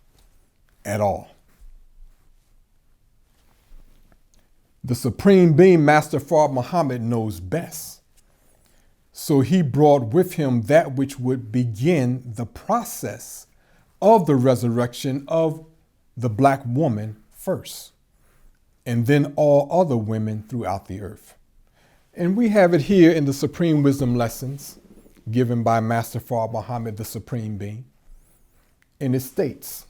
Speaker 2: at all. The Supreme Being, Master Fard Muhammad, knows best. So he brought with him that which would begin the process of the resurrection of the black woman first. and then all other women throughout the earth. And we have it here in the Supreme Wisdom Lessons given by Master Fard Muhammad, the Supreme Being. And it states,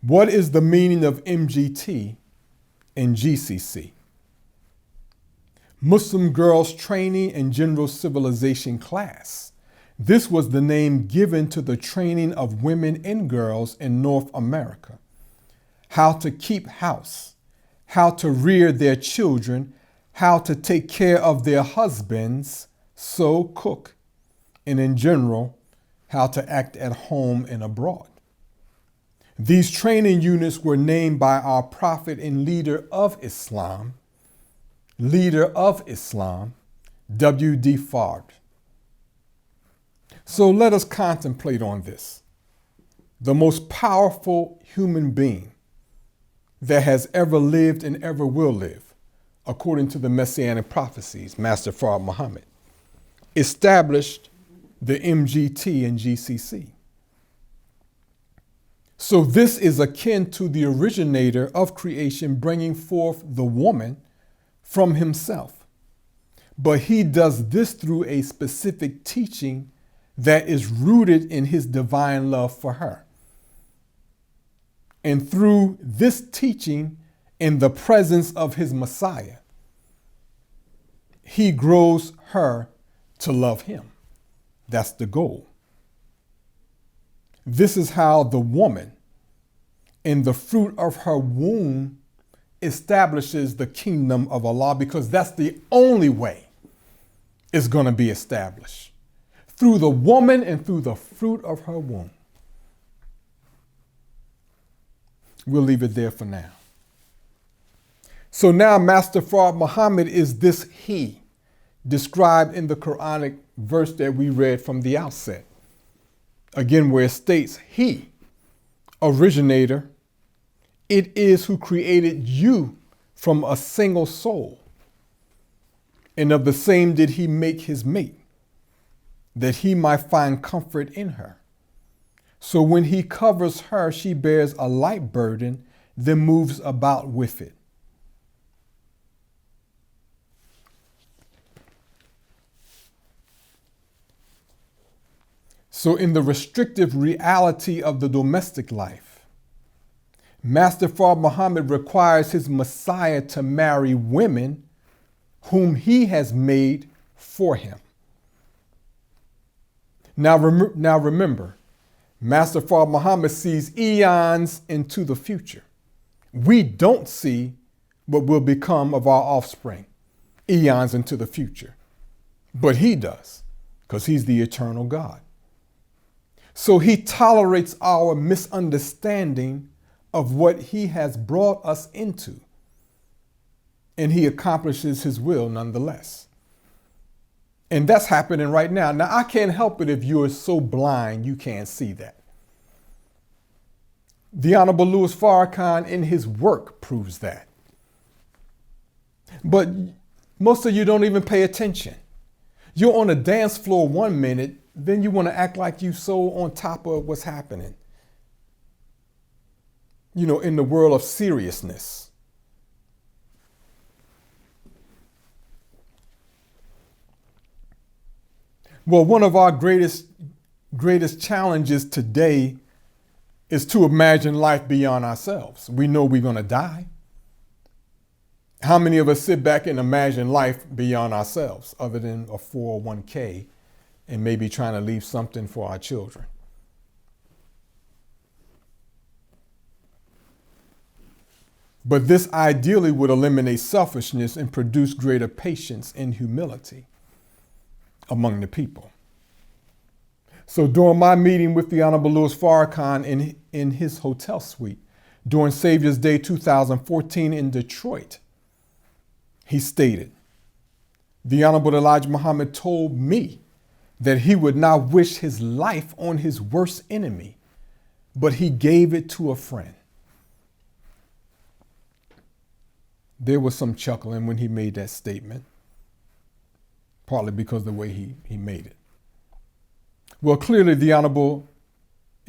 Speaker 2: what is the meaning of MGT and GCC? Muslim Girls Training and General Civilization Class. This was the name given to the training of women and girls in North America. How to keep house, how to rear their children, how to take care of their husbands, sew, cook, and in general, how to act at home and abroad. These training units were named by our prophet and leader of Islam, W.D. Fard. So let us contemplate on this. The most powerful human being that has ever lived and ever will live, according to the Messianic Prophecies, Master Fard Muhammad, established the MGT and GCC. So this is akin to the originator of creation bringing forth the woman from himself. But he does this through a specific teaching that is rooted in his divine love for her. And through this teaching, in the presence of his Messiah, he grows her to love him. That's the goal. This is how the woman, in the fruit of her womb, establishes the kingdom of Allah, because that's the only way it's going to be established. Through the woman and through the fruit of her womb. We'll leave it there for now. So now Master Fard Muhammad is this he, described in the Quranic verse that we read from the outset. Again, where it states, he, originator, it is who created you from a single soul. And of the same did he make his mate, that he might find comfort in her. So when he covers her, she bears a light burden, then moves about with it. So in the restrictive reality of the domestic life, Master Fard Muhammad requires his Messiah to marry women whom he has made for him. Now remember, Master Fard Muhammad sees eons into the future. We don't see what will become of our offspring eons into the future. But he does, because he's the eternal God. So he tolerates our misunderstanding of what he has brought us into. And he accomplishes his will nonetheless. And that's happening right now. Now, I can't help it if you're so blind you can't see that. The Honorable Louis Farrakhan in his work proves that. But most of you don't even pay attention. You're on a dance floor 1 minute, then you want to act like you so on top of what's happening, in the world of seriousness. Well, one of our greatest challenges today is to imagine life beyond ourselves. We know we're going to die. How many of us sit back and imagine life beyond ourselves, other than a 401k and maybe trying to leave something for our children? But this ideally would eliminate selfishness and produce greater patience and humility among the people. So during my meeting with the Honorable Louis Farrakhan in his hotel suite during Savior's Day 2014 in Detroit, he stated, the Honorable Elijah Muhammad told me that he would not wish his life on his worst enemy, but he gave it to a friend. There was some chuckling when he made that statement, partly because of the way he made it. Well, clearly the Honorable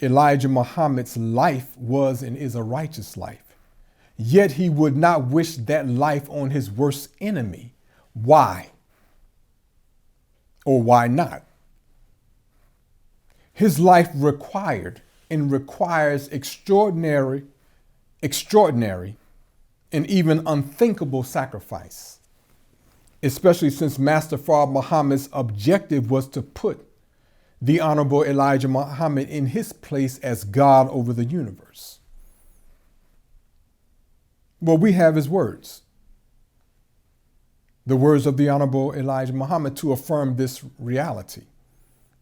Speaker 2: Elijah Muhammad's life was and is a righteous life. yet he would not wish that life on his worst enemy. Why? Or why not? His life required and requires extraordinary, and even unthinkable sacrifice, especially since Master Fard Muhammad's objective was to put the Honorable Elijah Muhammad in his place as God over the universe. Well, we have his words, the words of the Honorable Elijah Muhammad to affirm this reality.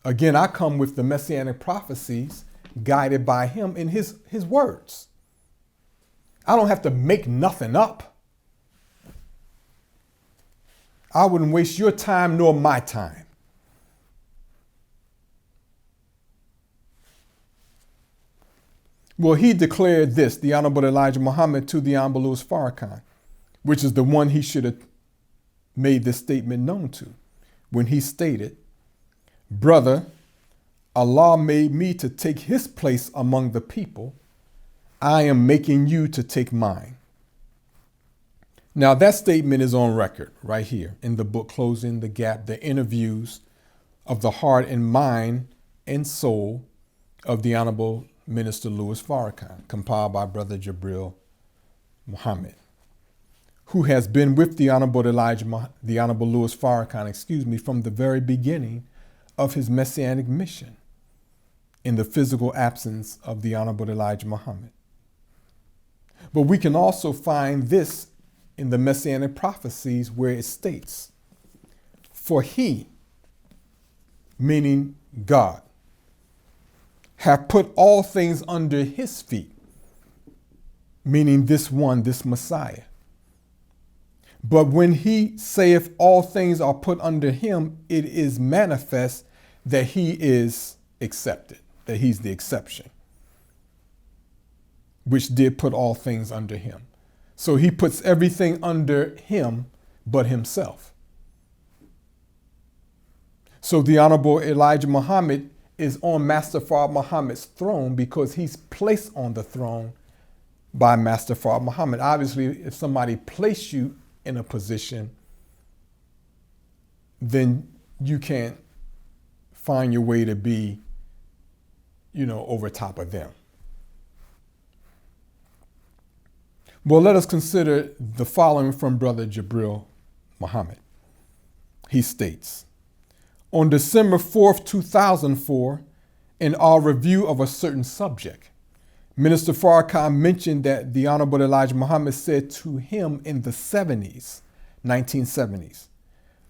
Speaker 2: Again, I come with the Messianic Prophecies guided by him in his words. I don't have to make nothing up. I wouldn't waste your time nor my time. Well, he declared this, the Honorable Elijah Muhammad, to the Honorable Louis Farrakhan, which is the one he should have made this statement known to, when he stated, "Brother, Allah made me to take his place among the people. I am making you to take mine." Now that statement is on record right here in the book Closing the Gap, the interviews of the heart and mind and soul of the Honorable Minister Louis Farrakhan, compiled by Brother Jibril Muhammad, who has been with the Honorable Louis Farrakhan, from the very beginning of his messianic mission in the physical absence of the Honorable Elijah Muhammad. But we can also find this in the Messianic Prophecies where it states, "For he," meaning God, "have put all things under his feet," meaning this one, this Messiah. "But when he saith all things are put under him, it is manifest that he is accepted," that he's the exception, which did put all things under him. So he puts everything under him but himself. So the Honorable Elijah Muhammad is on Master Fard Muhammad's throne because he's placed on the throne by Master Fard Muhammad. Obviously, if somebody placed you in a position, then you can't find your way to be, over top of them. Well, let us consider the following from Brother Jibril Muhammad. He states, "On December 4th, 2004, in our review of a certain subject, Minister Farrakhan mentioned that the Honorable Elijah Muhammad said to him in the 1970s,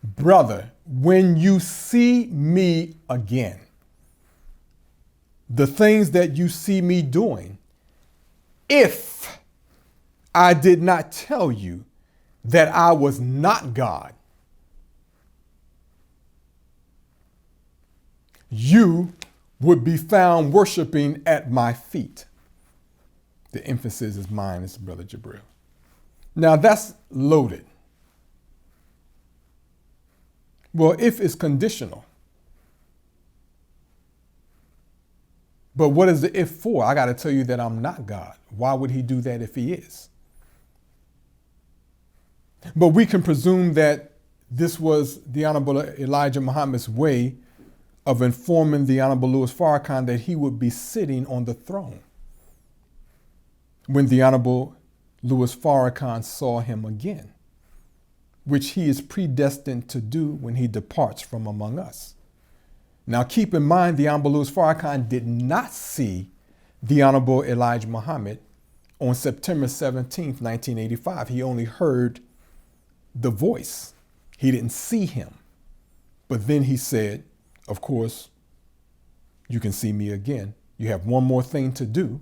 Speaker 2: 'Brother, when you see me again, the things that you see me doing, if I did not tell you that I was not God, you would be found worshiping at my feet.'" The emphasis is mine, it's Brother Jibril. Now that's loaded. Well, if it's conditional. But what is the if for? I got to tell you that I'm not God. Why would he do that if he is? But we can presume that this was the Honorable Elijah Muhammad's way of informing the Honorable Louis Farrakhan that he would be sitting on the throne when the Honorable Louis Farrakhan saw him again, which he is predestined to do when he departs from among us. Now keep in mind, the Honorable Louis Farrakhan did not see the Honorable Elijah Muhammad on September 17th, 1985. He only heard the voice. He didn't see him. But then he said, "Of course, you can see me again. You have one more thing to do.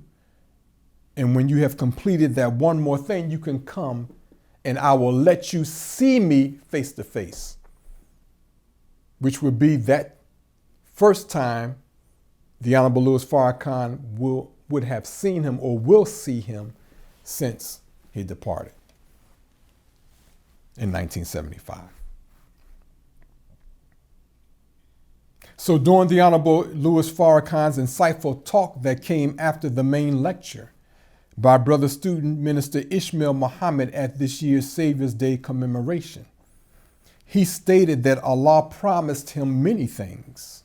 Speaker 2: And when you have completed that one more thing, you can come and I will let you see me face to face," which would be that first time the Honorable Louis Farrakhan would have seen him or will see him since he departed in 1975. So during the Honorable Louis Farrakhan's insightful talk that came after the main lecture, by brother student minister Ishmael Muhammad at this year's Savior's Day commemoration. He stated that Allah promised him many things.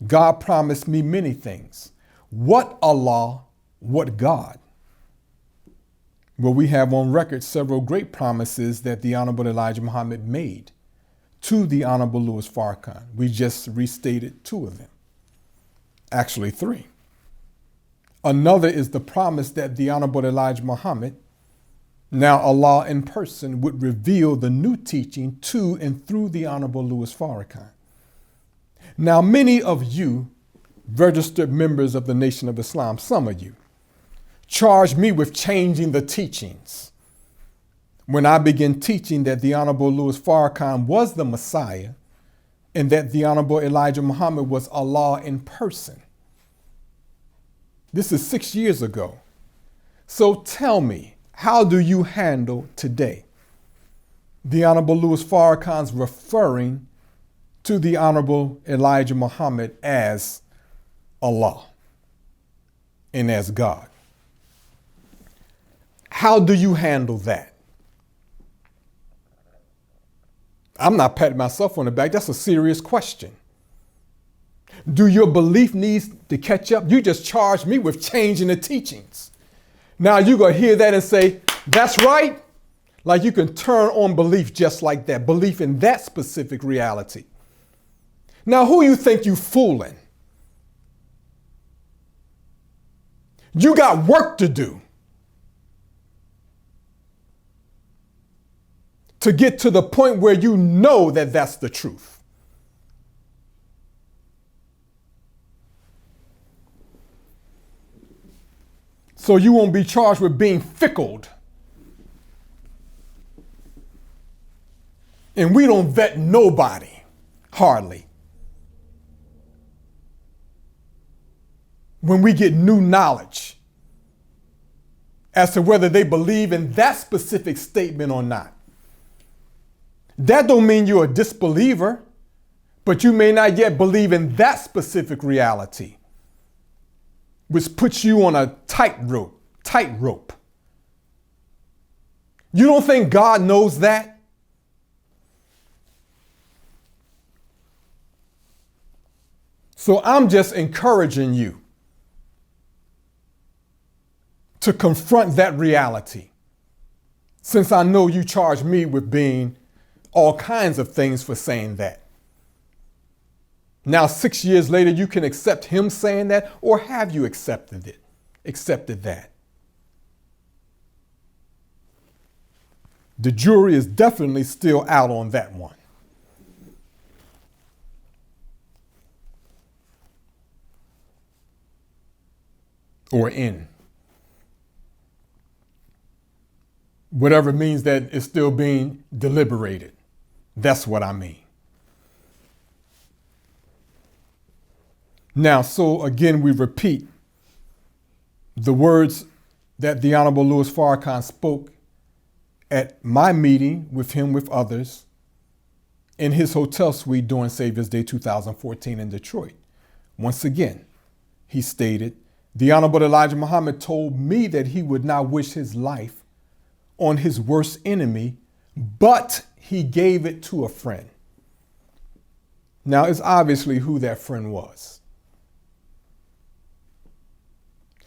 Speaker 2: God promised me many things. What Allah? What God? Well, we have on record several great promises that the Honorable Elijah Muhammad made to the Honorable Louis Farrakhan. We just restated 2 of them. Actually 3. Another is the promise that the Honorable Elijah Muhammad, now Allah in person, would reveal the new teaching to and through the Honorable Louis Farrakhan. Now, many of you, registered members of the Nation of Islam, some of you, charged me with changing the teachings when I began teaching that the Honorable Louis Farrakhan was the Messiah and that the Honorable Elijah Muhammad was Allah in person. This is 6 years ago. So tell me, how do you handle today the Honorable Louis Farrakhan's referring to the Honorable Elijah Muhammad as Allah and as God? How do you handle that? I'm not patting myself on the back. That's a serious question. Do your belief needs to catch up? You just charged me with changing the teachings. Now you're going to hear that and say, that's right. Like you can turn on belief just like that, belief in that specific reality. Now, who you think you fooling? You got work to do to get to the point where you know that that's the truth. So you won't be charged with being fickled. And we don't vet nobody, hardly. When we get new knowledge as to whether they believe in that specific statement or not. That don't mean you're a disbeliever, but you may not yet believe in that specific reality, which puts you on a tightrope. You don't think God knows that? So I'm just encouraging you to confront that reality, since I know you charge me with being all kinds of things for saying that. Now, 6 years later, you can accept him saying that, or have you accepted that? The jury is definitely still out on that one. Or in. Whatever means that it's still being deliberated. That's what I mean. Now, so again, we repeat the words that the Honorable Louis Farrakhan spoke at my meeting with him with others in his hotel suite during Savior's Day 2014 in Detroit. Once again, he stated, the Honorable Elijah Muhammad told me that he would not wish his life on his worst enemy, but he gave it to a friend. Now, it's obviously who that friend was.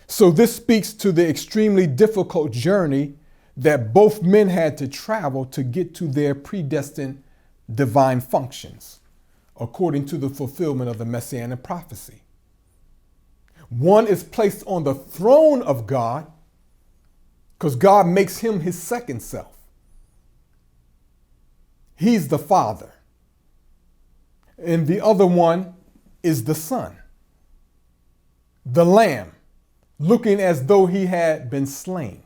Speaker 2: So this speaks to the extremely difficult journey that both men had to travel to get to their predestined divine functions, according to the fulfillment of the Messianic prophecy. One is placed on the throne of God because God makes him his second self. He's the Father. And the other one is the Son, the Lamb, looking as though he had been slain.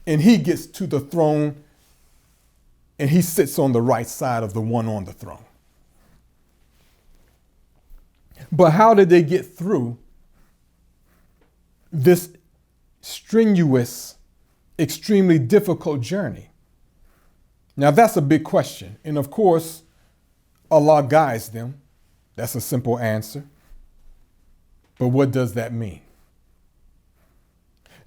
Speaker 2: And he gets to the throne and he sits on the right side of the one on the throne. But how did they get through this strenuous, extremely difficult journey? Now that's a big question. And of course, Allah guides them. That's a simple answer. But what does that mean?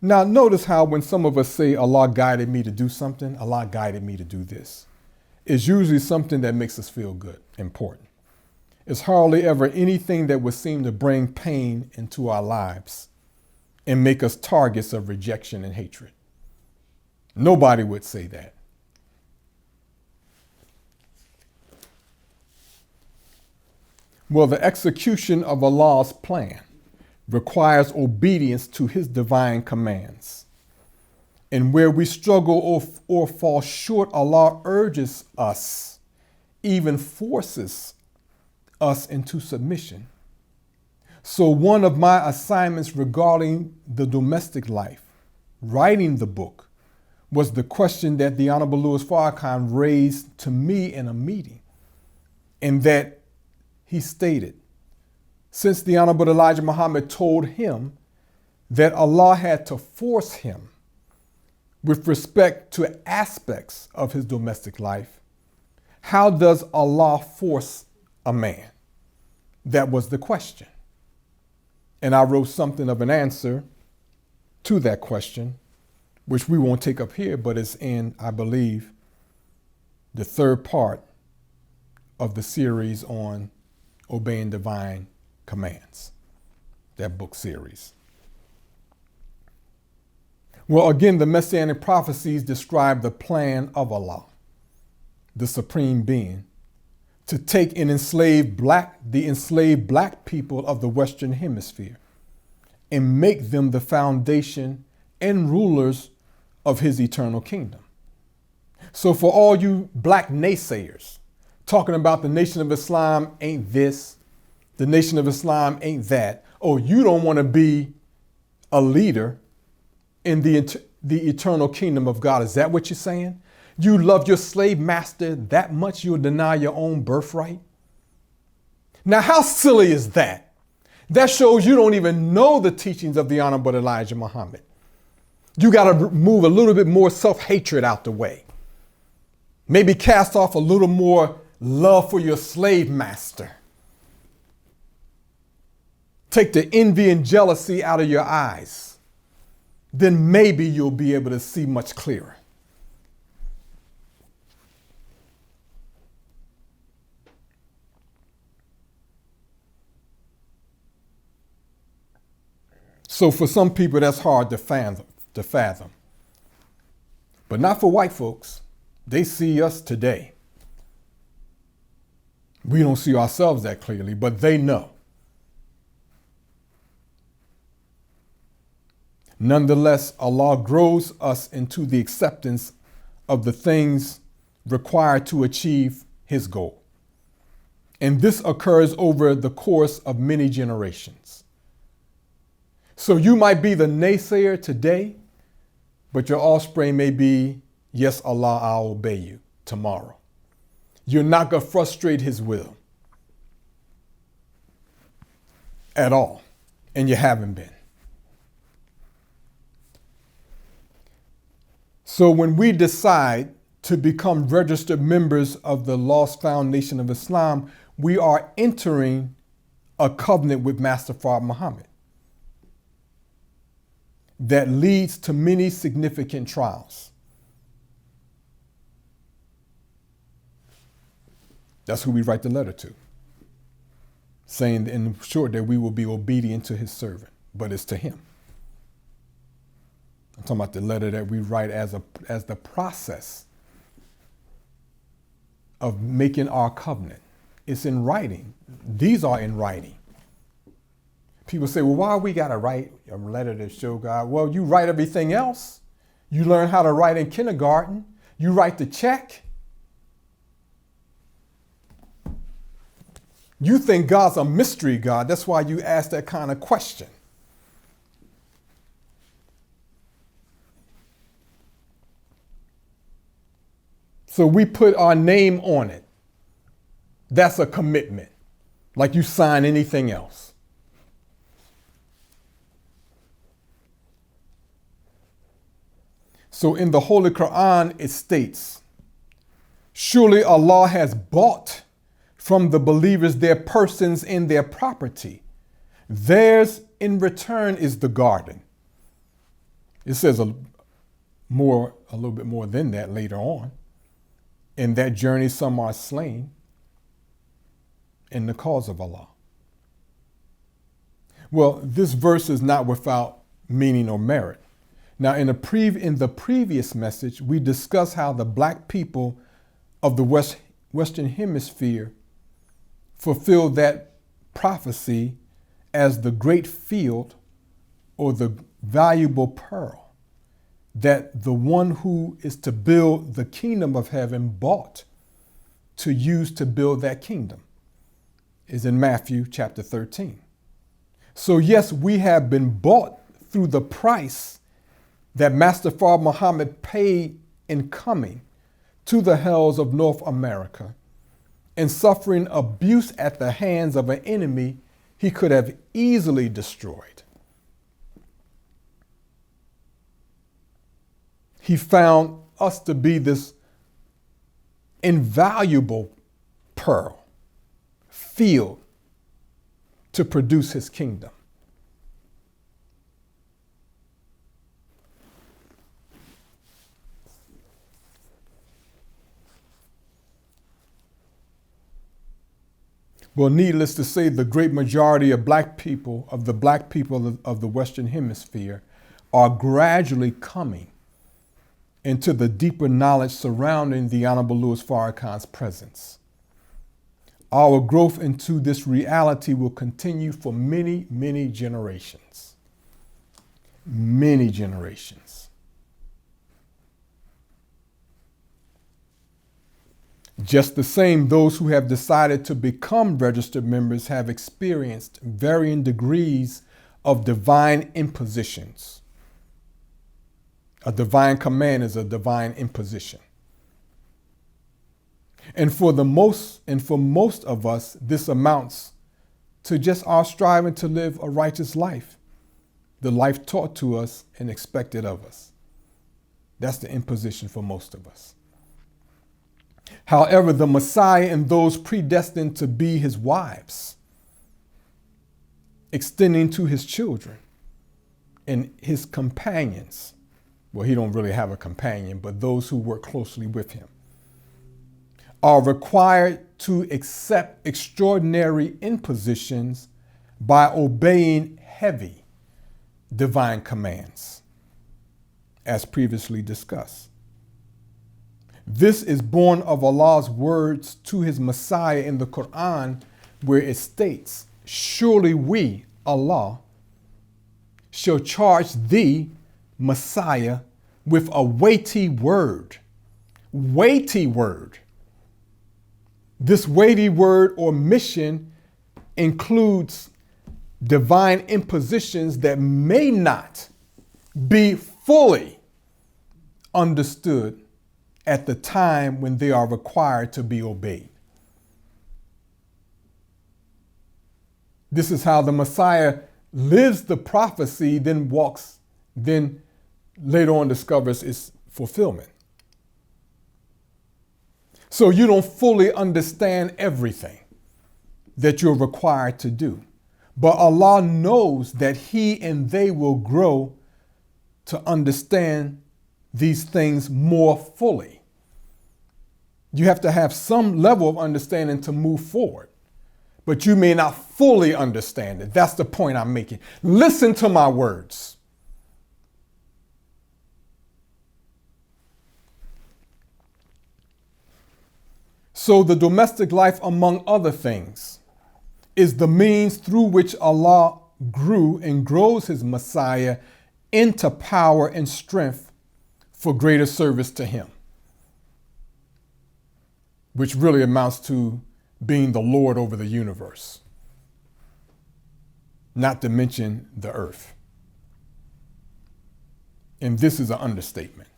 Speaker 2: Now, notice how when some of us say Allah guided me to do something, Allah guided me to do this, it's usually something that makes us feel good, important. It's hardly ever anything that would seem to bring pain into our lives and make us targets of rejection and hatred. Nobody would say that. Well, the execution of Allah's plan requires obedience to his divine commands. And where we struggle or fall short, Allah urges us, even forces us into submission. So one of my assignments regarding the domestic life, writing the book, was the question that the Honorable Louis Farrakhan raised to me in a meeting, and that he stated, since the Honorable Elijah Muhammad told him that Allah had to force him with respect to aspects of his domestic life, how does Allah force a man? That was the question. And I wrote something of an answer to that question, which we won't take up here, but it's in, I believe, the third part of the series on obeying divine commands, that book series. Well, again, the Messianic Prophecies describe the plan of Allah, the supreme being, to take and the enslaved black people of the Western Hemisphere and make them the foundation and rulers of his eternal kingdom. So for all you black naysayers talking about the Nation of Islam ain't this, the Nation of Islam ain't that, oh, you don't want to be a leader in the eternal kingdom of God. Is that what you're saying? You love your slave master that much you'll deny your own birthright? Now, how silly is that? That shows you don't even know the teachings of the Honorable Elijah Muhammad. You got to move a little bit more self-hatred out the way. Maybe cast off a little more love for your slave master. Take the envy and jealousy out of your eyes. Then maybe you'll be able to see much clearer. So for some people, that's hard to fathom. But not for white folks. They see us today. We don't see ourselves that clearly, but they know. Nonetheless, Allah grows us into the acceptance of the things required to achieve his goal. And this occurs over the course of many generations. So you might be the naysayer today, but your offspring may be, yes, Allah, I'll obey you tomorrow. You're not going to frustrate his will at all, and you haven't been. So when we decide to become registered members of the lost found Nation of Islam, we are entering a covenant with Master Fard Muhammad that leads to many significant trials. That's who we write the letter to, saying in short that we will be obedient to his servant, but it's to him. I'm talking about the letter that we write as the process of making our covenant. It's in writing. These are in writing. People say, well, why we got to write a letter to show God? Well, you write everything else. You learn how to write in kindergarten. You write the check. You think God's a mystery God. That's why you ask that kind of question. So we put our name on it. That's a commitment, like you sign anything else. So in the Holy Quran, it states, surely Allah has bought from the believers their persons and their property. Theirs in return is the garden. It says a little bit more than that later on. In that journey, some are slain in the cause of Allah. Well, this verse is not without meaning or merit. Now, in the previous message, we discussed how the black people of the Western Hemisphere fulfilled that prophecy as the great field or the valuable pearl that the one who is to build the kingdom of heaven bought to use to build that kingdom is in Matthew chapter 13. So yes, we have been bought through the price that Master Fard Muhammad paid in coming to the hells of North America and suffering abuse at the hands of an enemy he could have easily destroyed. He found us to be this invaluable pearl, field to produce his kingdom. Well, needless to say, the great majority of the black people of the Western Hemisphere are gradually coming into the deeper knowledge surrounding the Honorable Louis Farrakhan's presence. Our growth into this reality will continue for many, many generations. Many generations. Just the same, those who have decided to become registered members have experienced varying degrees of divine impositions. A divine command is a divine imposition. And for most of us, this amounts to just our striving to live a righteous life, the life taught to us and expected of us. That's the imposition for most of us. However, the Messiah and those predestined to be his wives, extending to his children and his companions. Well, he don't really have a companion, but those who work closely with him are required to accept extraordinary impositions by obeying heavy divine commands, as previously discussed. This is born of Allah's words to his Messiah in the Quran, where it states, "Surely we, Allah, shall charge thee, Messiah, with a weighty word." Weighty word. This weighty word or mission includes divine impositions that may not be fully understood at the time when they are required to be obeyed. This is how the Messiah lives the prophecy, then later on discovers its fulfillment. So you don't fully understand everything that you're required to do. But Allah knows that he and they will grow to understand these things more fully. You have to have some level of understanding to move forward, but you may not fully understand it. That's the point I'm making. Listen to my words. So the domestic life, among other things, is the means through which Allah grew and grows his Messiah into power and strength for greater service to him, which really amounts to being the Lord over the universe, not to mention the earth. And this is an understatement.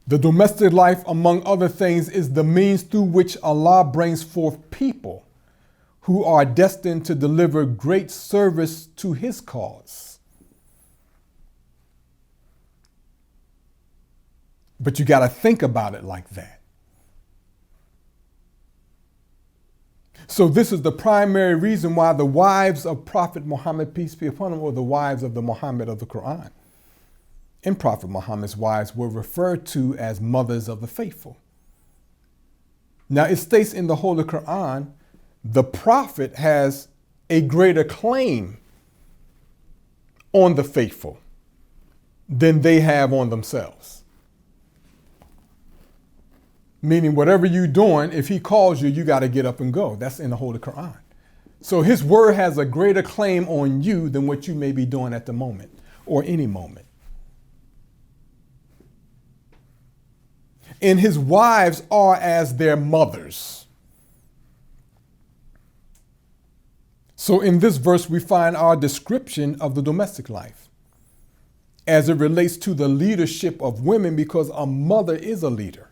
Speaker 2: The domestic life, among other things, is the means through which Allah brings forth people who are destined to deliver great service to his cause. But you got to think about it like that. So this is the primary reason why the wives of Prophet Muhammad, peace be upon him, or the wives of the Muhammad of the Quran, and Prophet Muhammad's wives were referred to as mothers of the faithful. Now it states in the Holy Quran, the Prophet has a greater claim on the faithful than they have on themselves. Meaning whatever you're doing, if he calls you, you got to get up and go. That's in the Holy Quran. So his word has a greater claim on you than what you may be doing at the moment or any moment. And his wives are as their mothers. So in this verse, we find our description of the domestic life as it relates to the leadership of women, because a mother is a leader.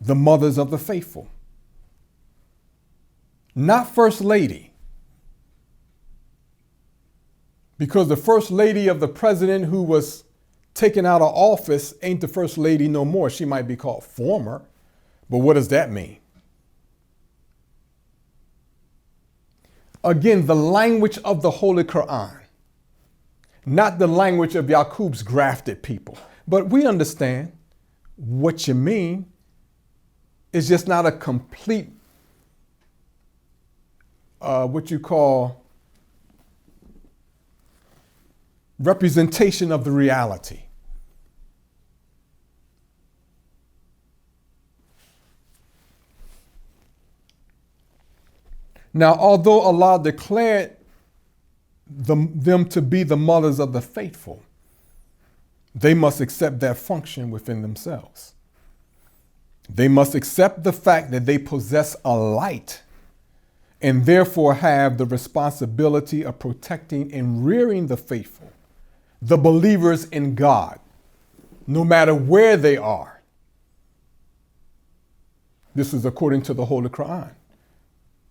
Speaker 2: The mothers of the faithful. Not first lady. Because the first lady of the president who was taken out of office ain't the first lady no more. She might be called former, but what does that mean? Again, the language of the Holy Quran, not the language of Yaqub's grafted people. But we understand what you mean. It's just not a complete, what you call, representation of the reality. Now, although Allah declared them to be the mothers of the faithful, they must accept that function within themselves. They must accept the fact that they possess a light and therefore have the responsibility of protecting and rearing the faithful, the believers in God, no matter where they are. This is according to the Holy Quran.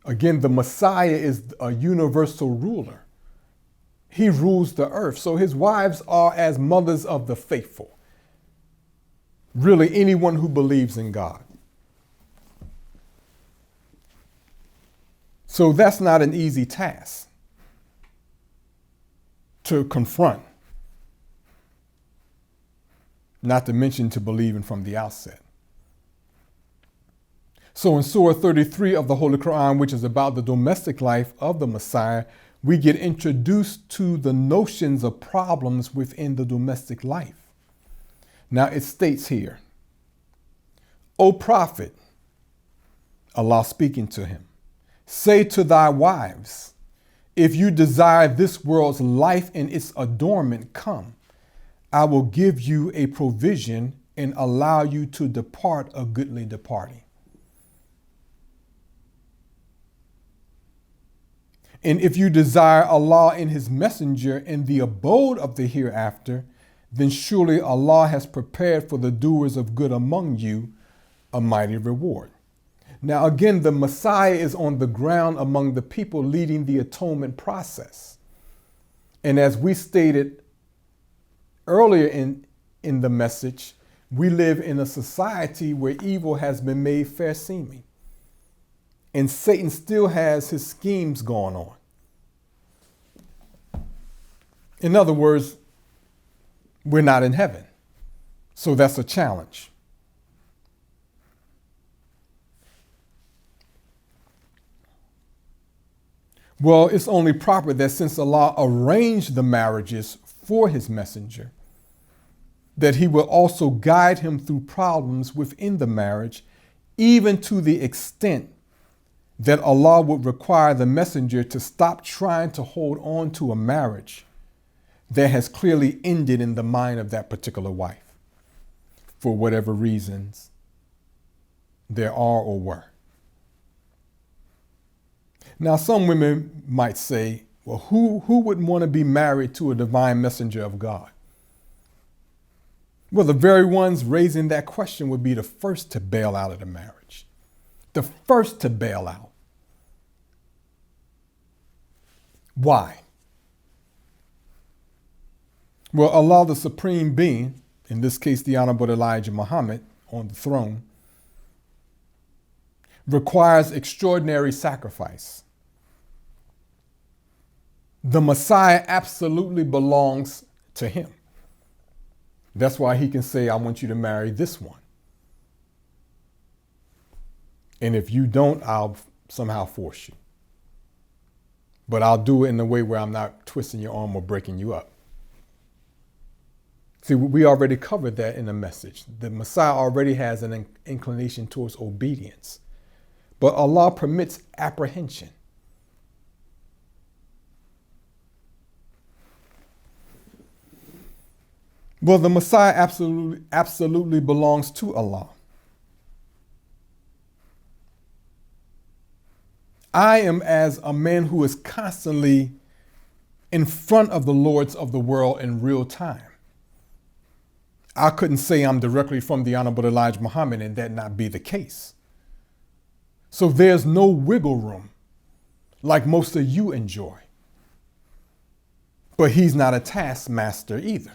Speaker 2: Again, the Messiah is a universal ruler. He rules the earth. So his wives are as mothers of the faithful. Really, anyone who believes in God. So that's not an easy task to confront, not to mention to believe in from the outset. So in Surah 33 of the Holy Quran, which is about the domestic life of the Messiah, we get introduced to the notions of problems within the domestic life. Now it states here, O Prophet, Allah speaking to him, say to thy wives, if you desire this world's life and its adornment, come, I will give you a provision and allow you to depart a goodly departing. And if you desire Allah and his messenger and the abode of the hereafter, then surely Allah has prepared for the doers of good among you a mighty reward. Now again, the Messiah is on the ground among the people leading the atonement process. And as we stated earlier in the message, we live in a society where evil has been made fair seeming. And Satan still has his schemes going on. In other words, we're not in heaven. So that's a challenge. Well, it's only proper that since Allah arranged the marriages for his messenger, that he will also guide him through problems within the marriage, even to the extent that Allah would require the messenger to stop trying to hold on to a marriage that has clearly ended in the mind of that particular wife, for whatever reasons there are or were. Now, some women might say, well, who wouldn't want to be married to a divine messenger of God? Well, the very ones raising that question would be the first to bail out of the marriage. The first to bail out. Why? Well, Allah, the Supreme Being, in this case, the Honorable Elijah Muhammad on the throne, requires extraordinary sacrifice. The Messiah absolutely belongs to him. That's why he can say, I want you to marry this one. And if you don't, I'll somehow force you. But I'll do it in a way where I'm not twisting your arm or breaking you up. See, we already covered that in the message. The Messiah already has an inclination towards obedience. But Allah permits apprehension. Well, the Messiah absolutely belongs to Allah. I am as a man who is constantly in front of the lords of the world in real time. I couldn't say I'm directly from the Honorable Elijah Muhammad and that not be the case. So there's no wiggle room like most of you enjoy. But he's not a taskmaster either.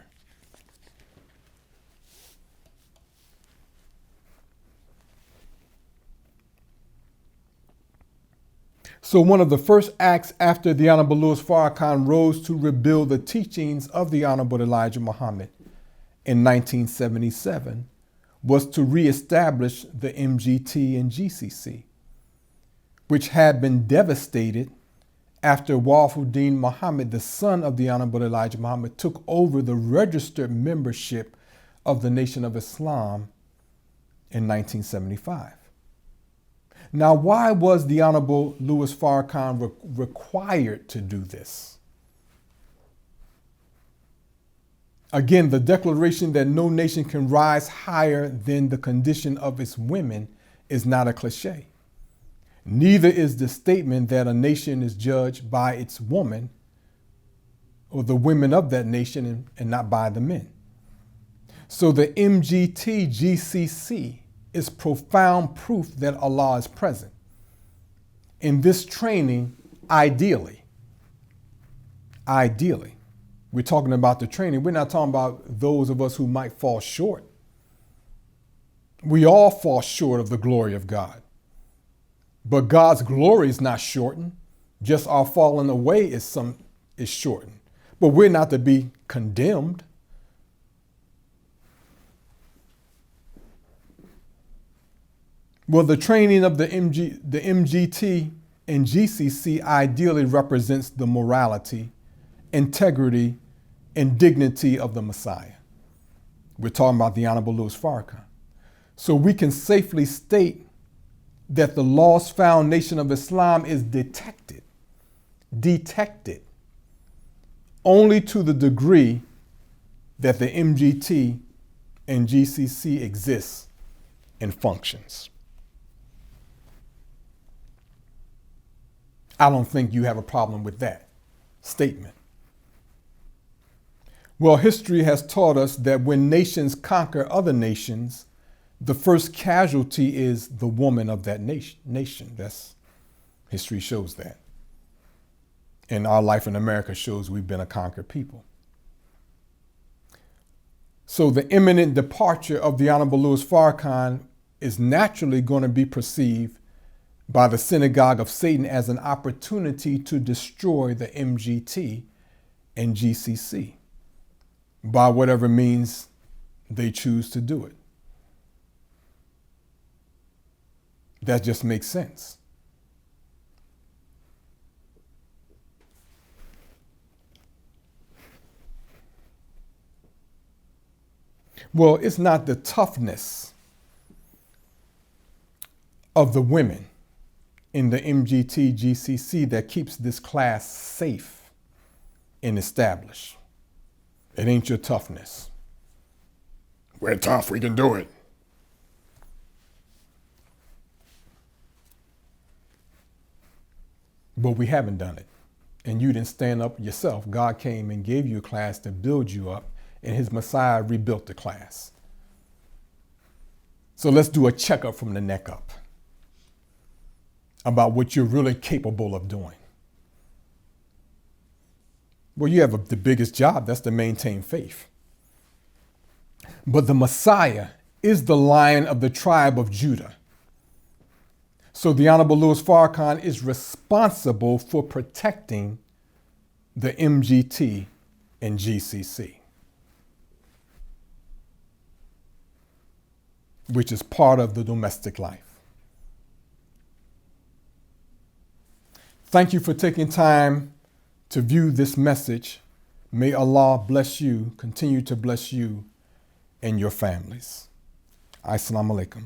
Speaker 2: So one of the first acts after the Honorable Louis Farrakhan rose to rebuild the teachings of the Honorable Elijah Muhammad in 1977 was to reestablish the MGT and GCC, which had been devastated after Wafuddin Muhammad, the son of the Honorable Elijah Muhammad, took over the registered membership of the Nation of Islam in 1975. Now, why was the Honorable Louis Farrakhan required to do this? Again, the declaration that no nation can rise higher than the condition of its women is not a cliche. Neither is the statement that a nation is judged by its woman or the women of that nation and not by the men. So the MGT GCC is profound proof that Allah is present. In this training, ideally, we're talking about the training. We're not talking about those of us who might fall short. We all fall short of the glory of God. But God's glory is not shortened. Just our falling away is shortened. But we're not to be condemned. Well, the training of the MGT and GCC ideally represents the morality, integrity, and dignity of the Messiah. We're talking about the Honorable Louis Farrakhan. So we can safely state that the lost foundation of Islam is detected only to the degree that the MGT and GCC exists and functions. I don't think you have a problem with that statement. Well, history has taught us that when nations conquer other nations, the first casualty is the woman of that nation. History shows that. And our life in America shows we've been a conquered people. So the imminent departure of the Honorable Louis Farrakhan is naturally going to be perceived by the synagogue of Satan as an opportunity to destroy the MGT and GCC by whatever means they choose to do it. That just makes sense. Well, it's not the toughness of the women in the MGT GCC that keeps this class safe and established. It ain't your toughness. We're tough, we can do it. But we haven't done it. And you didn't stand up yourself. God came and gave you a class to build you up, and his Messiah rebuilt the class. So let's do a checkup from the neck up about what you're really capable of doing. Well, you have the biggest job, that's to maintain faith. But the Messiah is the Lion of the tribe of Judah. So the Honorable Louis Farrakhan is responsible for protecting the MGT and GCC, which is part of the domestic life. Thank you for taking time to view this message. May Allah bless you, continue to bless you and your families. Assalamu alaikum.